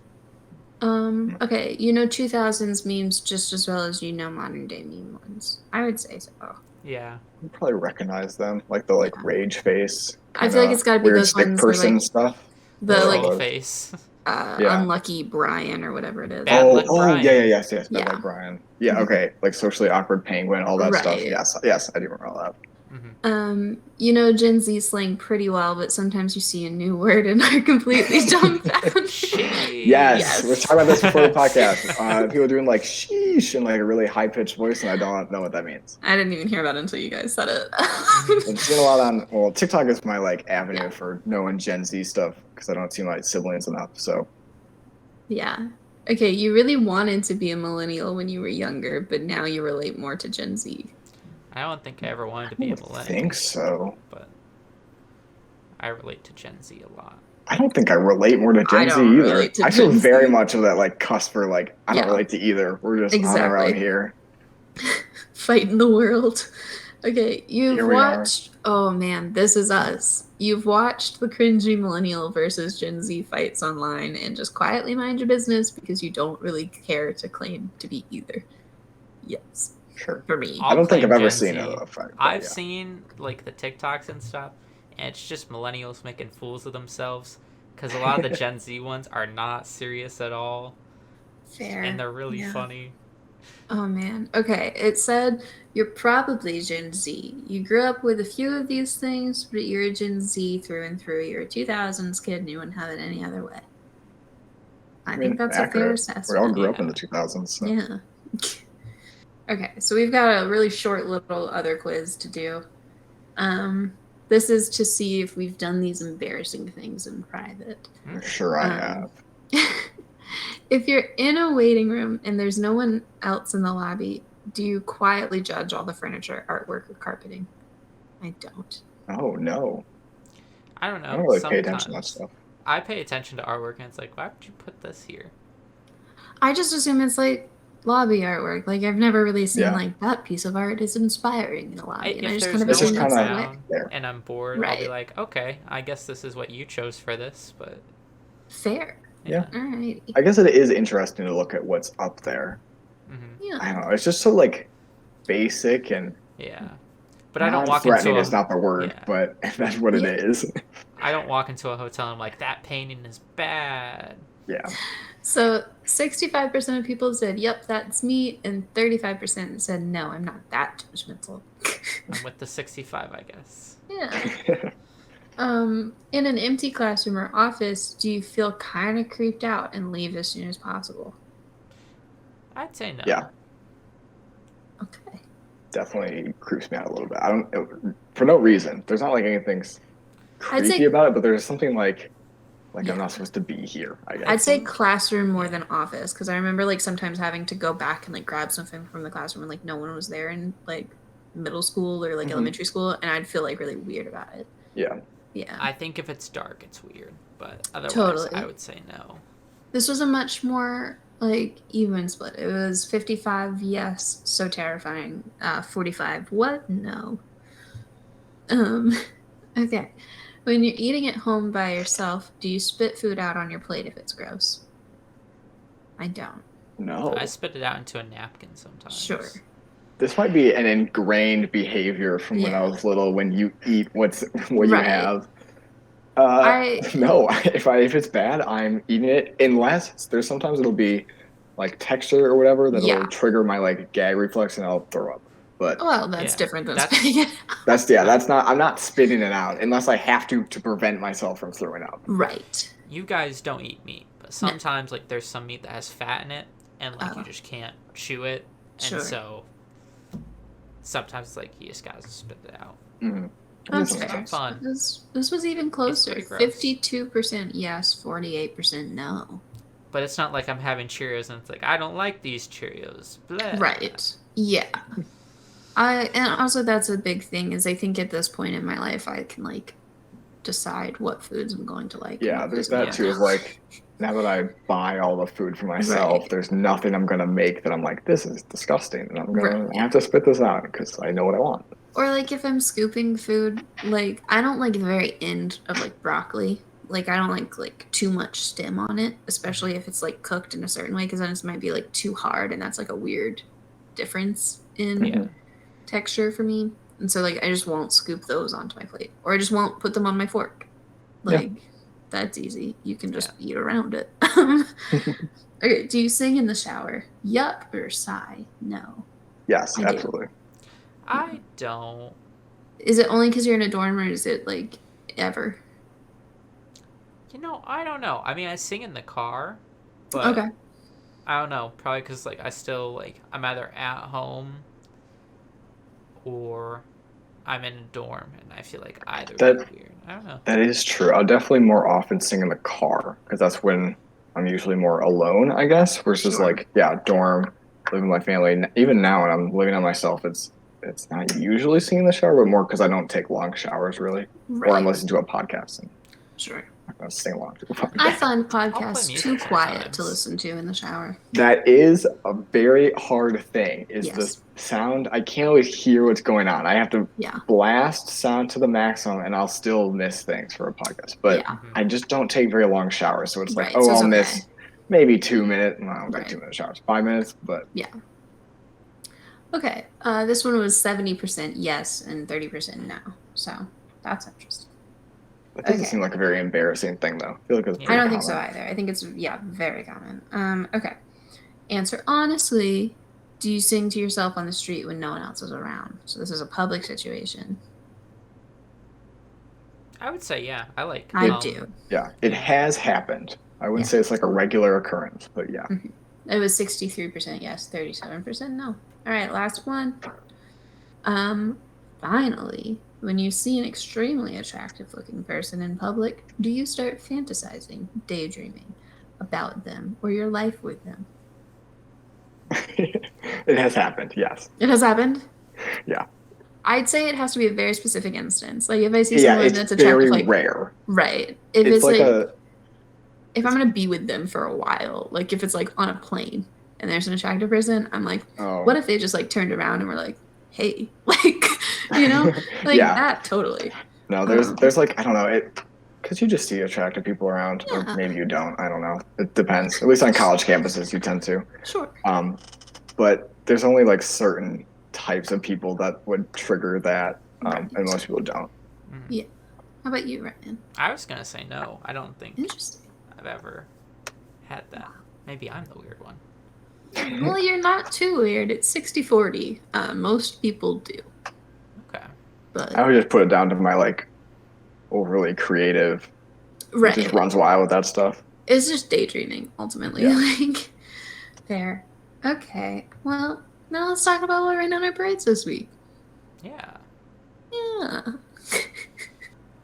Okay, you know 2000s memes just as well as you know modern day meme ones. I would say so. Yeah. you probably recognize them, like the like Yeah. rage face. I feel like it's gotta be weird those stick ones that, person like, stuff. The Oh, like Troll face. Yeah. unlucky Brian or whatever it is. Bad luck Brian. yeah, yes, Bad Yeah. luck Brian. Yeah, okay, like socially awkward penguin, all that stuff. Right. Yes, I do remember all that. You know Gen Z slang pretty well, but sometimes you see a new word and are completely dumbfounded. Shit. Yes, we were talking about this before the podcast. podcast. People doing like sheesh in like a really high pitched voice, and I don't know what that means. I didn't even hear about it until you guys said it. I've seen a lot on. Well, TikTok is my like avenue Yeah. for knowing Gen Z stuff because I don't see my siblings enough. So Yeah. Okay, you really wanted to be a millennial when you were younger, but now you relate more to Gen Z. I don't think I ever wanted to I be a don't millennial. think so. But I relate to Gen Z a lot. I don't think I relate more to Gen Z don't either. relate to I feel Gen very Z. much of that like cusp for like I don't Yeah. relate to either. We're just on Exactly. around here. Fighting the world. Okay, you've Here we are. watched. Oh man, this is us. You've watched the cringy millennial versus Gen Z fights online and just quietly mind your business because you don't really care to claim to be either. Yes, Sure. for me. I don't think claim I've ever Gen seen Z. a fight. but I've yeah. seen like the TikToks and stuff, and it's just millennials making fools of themselves because a lot of the Gen Z ones are not serious at all, Fair. and they're really Yeah. funny. Oh man. Okay, it said you're probably Gen Z. You grew up with a few of these things, but you're a Gen Z through and through. You're a 2000s kid and you wouldn't have it any other way. I think that's a fair accurate. assessment. We all grew up in Yeah. the 2000s. So. Yeah. Okay, so we've got a really short little other quiz to do. This is to see if we've done these embarrassing things in private. I'm sure I have. If you're in a waiting room and there's no one else in the lobby, do you quietly judge all the furniture, artwork, or carpeting? I don't. Oh no. I don't know. I don't really pay attention to that sometimes stuff. I pay attention to artwork, and it's like, why would you put this here? I just assume it's like lobby artwork. Like I've never really seen Yeah. like that piece of art is inspiring in a lobby, and I If just there's kind of no It's just assume one that's the kinda- way. around there. and I'm bored, I'll be Right. like, okay, I guess this is what you chose for this, but Fair. Yeah. All right. I guess it is interesting to look at what's up there. hmm Yeah. I don't know. It's just so like basic and yeah. But I don't walk into Non-threatening is not the word, yeah. but that's what it is. I don't walk into a hotel and I'm like, that painting is bad. Yeah. So 65% of people said, yep, that's me, and 35% said, no, I'm not that judgmental. I'm with the 65, I guess. Yeah. In an empty classroom or office, do you feel kind of creeped out and leave as soon as possible? I'd say no. Yeah. Okay. Definitely creeps me out a little bit. I don't, for no reason. There's not like anything I'd say- creepy about it, but there's something like Yeah. I'm not supposed to be here, I guess. I'd say classroom more than office, because I remember like sometimes having to go back and like grab something from the classroom and like no one was there in like middle school or like elementary school, and I'd feel like really weird about it. Yeah. Yeah. I think if it's dark, it's weird, but otherwise, Totally. I would say no. This was a much more like even split. It was 55 yes, so terrifying. 45 what? No. Okay. When you're eating at home by yourself, do you spit food out on your plate if it's gross? I don't. No. I spit it out into a napkin sometimes. Sure. This might be an ingrained behavior from when I was little. When you eat what you Right. have. I- No. If it's bad, I'm eating it. Unless there's sometimes it'll be like texture or whatever that'll Yeah. trigger my like gag reflex and I'll throw up. But Well, that's Yeah. different than That's- spitting it out. that's not. I'm not spitting it out unless I have to prevent myself from throwing up. Right. You guys don't eat meat, but sometimes like there's some meat that has fat in it, and like you just can't chew it, and Sure. so sometimes like you just gotta spit it out. Mm-hmm. That's It's fair. fun. This was even closer. pretty gross. 52% yes, 48% no. But it's not like I'm having Cheerios and it's like I don't like these Cheerios. Blah. Right. Yeah. And also that's a big thing is I think at this point in my life I can like decide what foods I'm going to like. and Yeah, what there's foods I'm that not. too. Is like now that I buy all the food for myself, Right. there's nothing I'm gonna make that I'm like, this is disgusting, and I'm gonna Right. have to spit this out because I know what I want. Or like if I'm scooping food, like I don't like the very end of like broccoli. Like I don't like too much stem on it, especially if it's like cooked in a certain way, because then it might be like too hard, and that's like a weird difference in Yeah. texture for me. And so like I just won't scoop those onto my plate, or I just won't put them on my fork. Yeah. Like that's easy. You can just eat around it. Okay. Do you sing in the shower? Yup or sigh? No. Yes, I do. absolutely. I don't. Is it only because you're in a dorm, or is it like ever? You know, I don't know. I mean, I sing in the car, but Okay. I don't know. Probably because like I still like I'm either at home or I'm in a dorm, and I feel like either That- would be weird. I don't know. That is true. I'll definitely more often sing in the car because that's when I'm usually more alone, I guess. Versus Sure. like dorm, living with my family. Even now when I'm living on myself, it's not usually singing in the shower, but more because I don't take long showers really, or I'm listening to a podcast and Sure. I'm gonna sing along to a podcast. I find play podcasts music too quiet sometimes. to listen to in the shower. That is a very hard thing. Is Yes. the sound? I can't always hear what's going on. I have to Yeah. blast sound to the maximum, and I'll still miss things for a podcast. But Yeah. I just don't take very long showers, so it's like, Right, oh, so it's I'll okay. miss maybe 2 minutes. No, I don't Right. take 2 minute showers. 5 minutes, but Okay. This one was 70% yes and 30% no. So that's interesting. that doesn't Okay. seem like a very embarrassing thing, though. I feel like it's Yeah. I pretty don't think so common. either. I think it's very common. Okay. Answer honestly. Do you sing to yourself on the street when no one else is around? So this is a public situation. I would say yeah. I like. I do. Yeah, it has happened. I wouldn't Yeah. say it's like a regular occurrence, but yeah. It was 63% yes, 37% no. All right, last one. Finally, when you see an extremely attractive looking person in public, do you start fantasizing, daydreaming about them or your life with them? It has happened. Yes. It has happened? Yeah. I'd say it has to be a very specific instance. Like if I see Yeah, someone it's that's very attractive, like rare. right. If It's it's like a if I'm gonna be with them for a while, like if it's like on a plane and there's an attractive person, I'm like, oh. what if they just like turned around and were like, hey, like, you know, like Yeah. that totally. No, there's like I don't know it because you just see attractive people around, Yeah. or maybe you don't. I don't know. It depends. At least on college campuses, you tend to. Sure. But there's only like certain types of people that would trigger that, and most people don't. Yeah. How about you, Ryan? I was gonna say no. I don't think Interesting. I've ever had that. Maybe I'm the weird one. Well, you're not too weird. It's 60-40. Most people do. Okay. But I would just put it down to my like overly creative. right. Just runs wild with that stuff. It's just daydreaming, ultimately. Yeah. Like, fair. Okay. Well, now let's talk about what rained on our parades this week. Yeah. Yeah.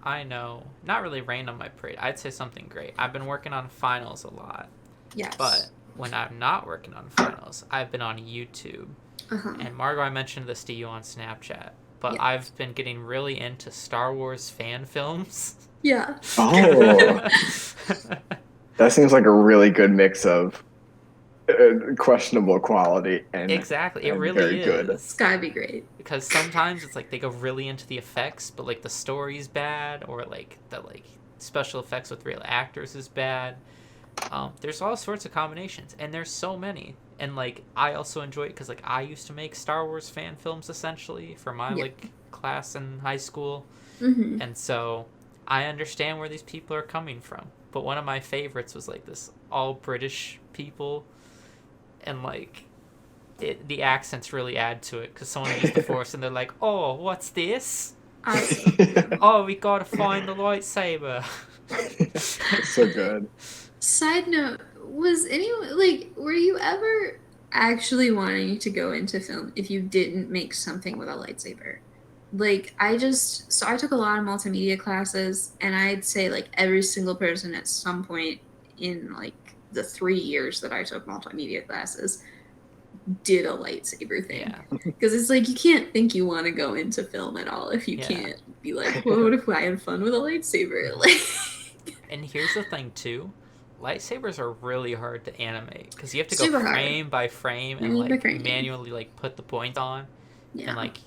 I know. Not really rained on my parade. I'd say something great. I've been working on finals a lot. Yes. But when I'm not working on finals, I've been on YouTube. Uh-huh. And Margot, I mentioned this to you on Snapchat. But Yes. I've been getting really into Star Wars fan films. Yeah. Oh, that seems like a really good mix of questionable quality and Exactly. It and really very is. good. It's gotta be great. Because sometimes it's like they go really into the effects, but like the story's bad, or like the like special effects with real actors is bad. There's all sorts of combinations, and there's so many. And like I also enjoy it because like I used to make Star Wars fan films essentially for my like class in high school, Mm-hmm. and so I understand where these people are coming from. But one of my favorites was like this all British people, and like the accents really add to it because someone used the Force and they're like, "Oh, what's this? Oh, we gotta find the lightsaber." So good. Side note, was anyone like, were you ever actually wanting to go into film if you didn't make something with a lightsaber? Like, I took a lot of multimedia classes, and I'd say like every single person at some point in like the 3 years that I took multimedia classes did a lightsaber thing. Yeah. Because it's like you can't think you want to go into film at all if you can't be like, well, what if I had fun with a lightsaber? Like, And here's the thing too, lightsabers are really hard to animate because you have to Super go hard. frame by frame and Frame by like frame. manually like put the point on, yeah. and like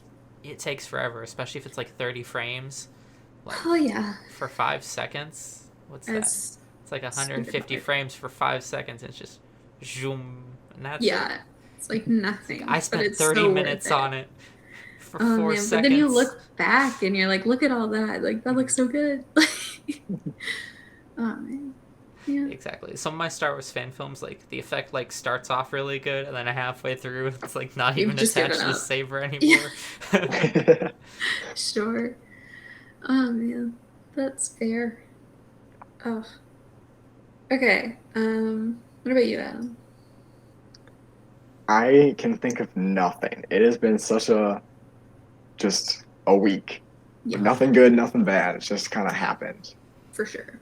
it takes forever, especially if it's like 30 frames. Like Oh yeah. for 5 seconds, what's that? It's It's like 150 hard. frames for 5 seconds. And it's just zoom, and that's yeah. it. It's like nothing. I but spent it's 30 so worth minutes on it for 4 man, seconds. but then you look back and you're like, look at all that. Like that looks so good. Oh man. Yeah. Exactly. Some of my Star Wars fan films, like the effect like starts off really good, and then halfway through, it's like not You've even just attached given to the up. saber anymore. Sure. Oh man. That's fair. Oh. Okay. What about you, Adam? I can think of nothing. It has been just a week. Yeah, Nothing good, nothing bad. It's just kind of happened. for sure.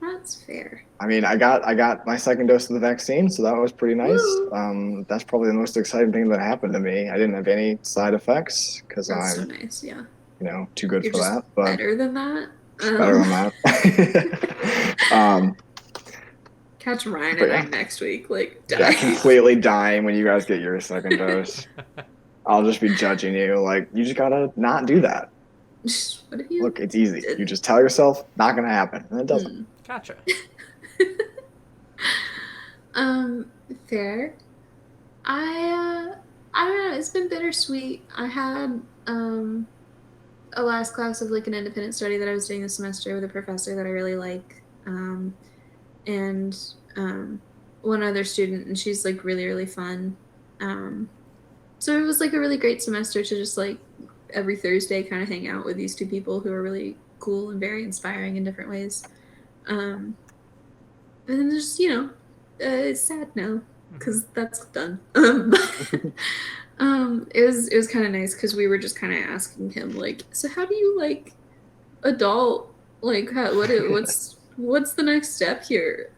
That's fair. I mean, I got my second dose of the vaccine, so that was pretty nice. Woo! That's probably the most exciting thing that happened to me. I didn't have any side effects because That's so I'm, nice. Yeah. too good You're for just that. But better than that. better than that. Catch Ryan But and I yeah. next week. Like, Yeah, die. completely dying when you guys get your second dose. I'll just be judging you. Like, you just gotta not do that. What if you Look, it's easy. did? You just tell yourself, not gonna happen, and it doesn't. Gotcha. Fair. I don't know. It's been bittersweet. I had a last class of like an independent study that I was doing this semester with a professor that I really like, and one other student, and she's like really really fun. So it was like a really great semester to just like every Thursday kind of hang out with these two people who are really cool and very inspiring in different ways. And then just it's sad now because that's done. It was kind of nice because we were just kind of asking him like, so how do you like adult, like what's the next step here?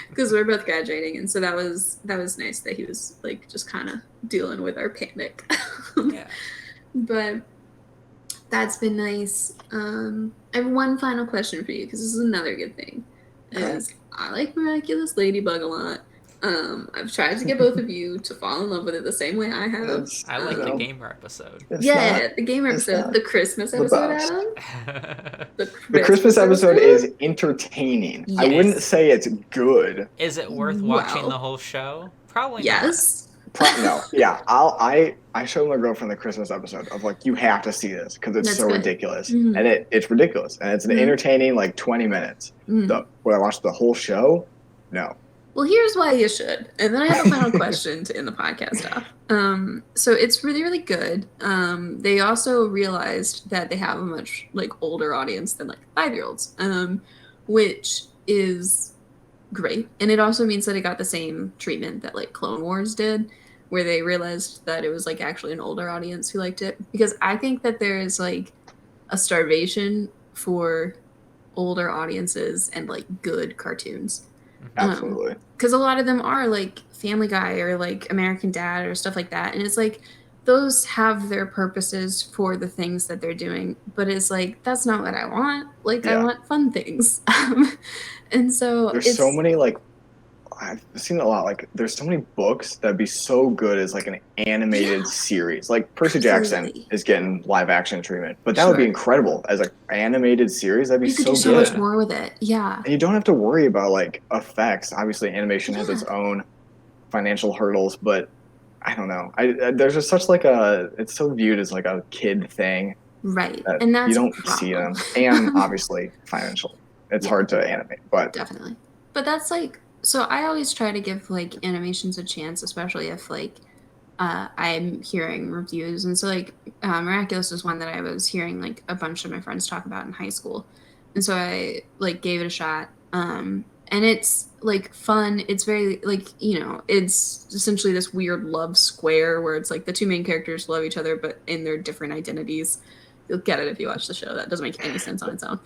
Because we're both graduating, and so that was nice that he was like just kind of dealing with our panic. Yeah. But that's been nice. I have one final question for you because this is another good thing. Is I like Miraculous Ladybug a lot. I've tried to get both of you to fall in love with it the same way I have. I like the gamer episode. The game episode, the Christmas episode, best. Adam. The Christmas episode is entertaining. Yes. I wouldn't say it's good. Is it worth watching the whole show? Probably yes. No, yeah, I showed my girlfriend the Christmas episode of like you have to see this because it's That's so good. ridiculous, Mhm. and it's ridiculous, and it's an entertaining like 20 minutes. Would I watch the whole show? No. Well, here's why you should. And then I have a final question to end the podcast off. So it's really, really good. They also realized that they have a much like older audience than like 5-year-olds, which is great. And it also means that it got the same treatment that like Clone Wars did, where they realized that it was like actually an older audience who liked it. Because I think that there is like a starvation for older audiences and like good cartoons. Absolutely. Because a lot of them are like Family Guy or like American Dad or stuff like that. And it's like those have their purposes for the things that they're doing. But it's like, that's not what I want. Like, I want fun things. And so there's so many like, I've seen a lot. Like, there's so many books that'd be so good as like an animated series. Like Percy Jackson is getting live action treatment, but that would be incredible as an animated series. That'd be you could so do so good. much more with it. Yeah, and you don't have to worry about like effects. Obviously, animation has its own financial hurdles, but I don't know. There's just such like it's so viewed as like a kid thing, right? And that's you don't see them, and obviously financially, it's hard to animate, but definitely. But that's like. So I always try to give like animations a chance, especially if like I'm hearing reviews. And so like Miraculous was one that I was hearing like a bunch of my friends talk about in high school. And so I like gave it a shot. And it's like fun. It's very like, you know, it's essentially this weird love square where it's like the two main characters love each other, but in their different identities. You'll get it if you watch the show. That doesn't make any sense on its own.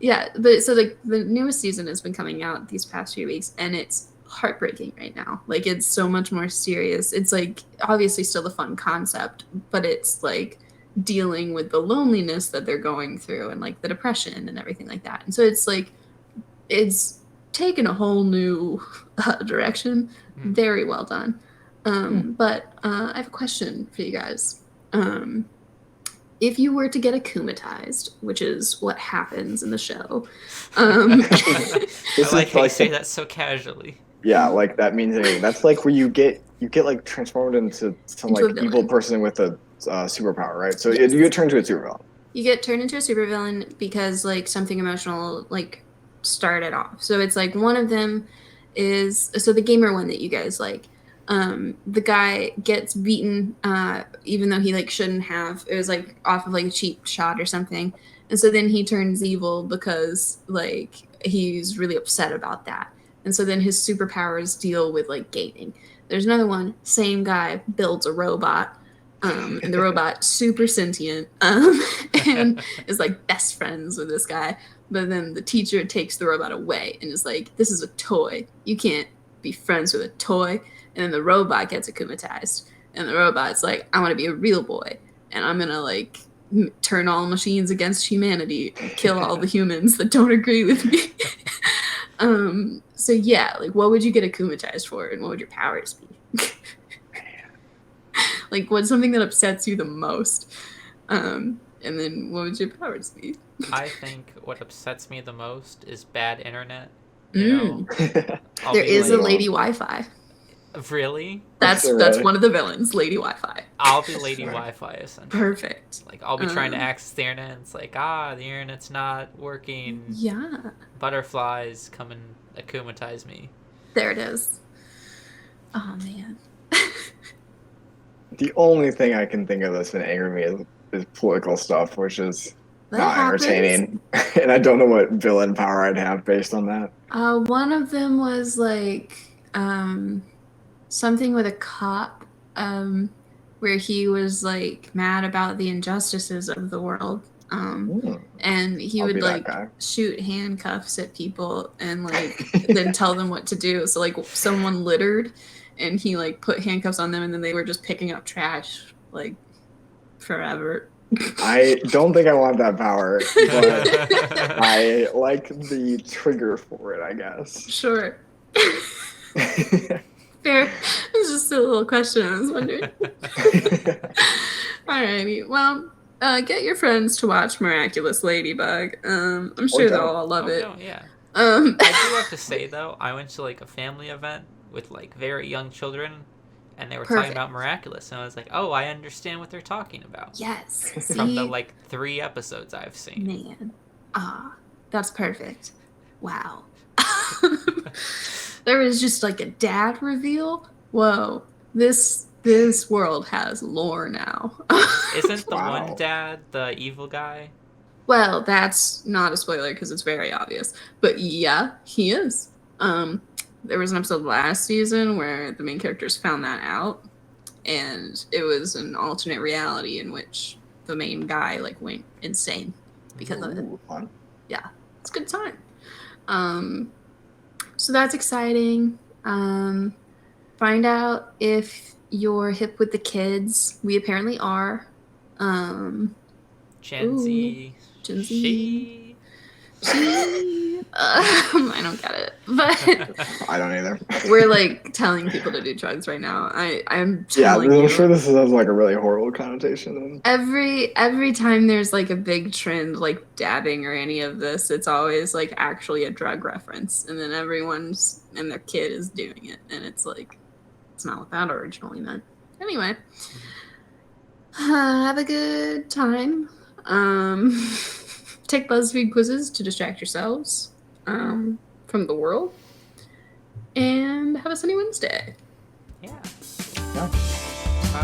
Yeah, but so like the newest season has been coming out these past few weeks, and it's heartbreaking right now. Like it's so much more serious. It's like obviously still the fun concept, but it's like dealing with the loneliness that they're going through and like the depression and everything like that. And so it's like it's taken a whole new direction. Very well done. But I have a question for you guys. If you were to get akumatized, which is what happens in the show, I like how you say that so casually. Yeah, like that means anything. That's like where you get like transformed into some like evil person with a superpower, right? So you get turned into a supervillain. You get turned into a supervillain because like something emotional like started off. So it's like one of them is the gamer one that you guys like. The guy gets beaten, even though he like shouldn't have. It was like off of like a cheap shot or something. And so then he turns evil because like he's really upset about that. And so then his superpowers deal with like gaming. There's another one, same guy builds a robot, and the robot super sentient, and is like best friends with this guy. But then the teacher takes the robot away and is like, "This is a toy. You can't be friends with a toy." And then the robot gets akumatized, and the robot's like, "I want to be a real boy, and I'm gonna like turn all machines against humanity and kill all the humans that don't agree with me." So yeah, like what would you get akumatized for, and what would your powers be? Like what's something that upsets you the most? And then what would your powers be? I think what upsets me the most is bad internet. There is a Lady Wi-Fi. Really? That's one of the villains, Lady Wi-Fi. I'll be Lady Wi-Fi essentially. Perfect. Like I'll be trying to access the internet, and it's like, the internet's not working. Yeah. Butterflies come and akumatize me. There it is. Oh man. The only thing I can think of that's been angering me is political stuff, which is not entertaining. And I don't know what villain power I'd have based on that. One of them was like something with a cop, where he was like mad about the injustices of the world. And he would like shoot handcuffs at people and like then tell them what to do. So like someone littered and he like put handcuffs on them and then they were just picking up trash like forever. I don't think I want that power, but I like the trigger for it, I guess. Sure. Fair. It was just a little question I was wondering. Alrighty. Well, get your friends to watch Miraculous Ladybug. I'm sure they'll all love it. No, yeah. I do have to say though, I went to like a family event with like very young children, and they were Perfect. talking about Miraculous, and I was like, oh, I understand what they're talking about. Yes. From the See? like 3 episodes I've seen. Man. That's perfect. Wow. There was just like a dad reveal. Whoa. This world has lore now. Isn't the Wow. one dad the evil guy? Well, that's not a spoiler because it's very obvious. But yeah, he is. There was an episode last season where the main characters found that out, and it was an alternate reality in which the main guy like went insane because of it. Ooh, fun. It's a good time. So that's exciting. Find out if you're hip with the kids. We apparently are. Gen Z. Gen Z. She. I don't get it, but I don't either. we're like telling people to do drugs right now. I'm Yeah, telling I'm you. sure this has like a really horrible connotation. Every time there's like a big trend like dabbing or any of this, it's always like actually a drug reference, and then everyone's and their kid is doing it, and it's like it's not what that originally meant. Anyway, have a good time. Take BuzzFeed quizzes to distract yourselves from the world, and have a sunny Wednesday. Yeah. Yeah.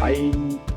Bye. Bye.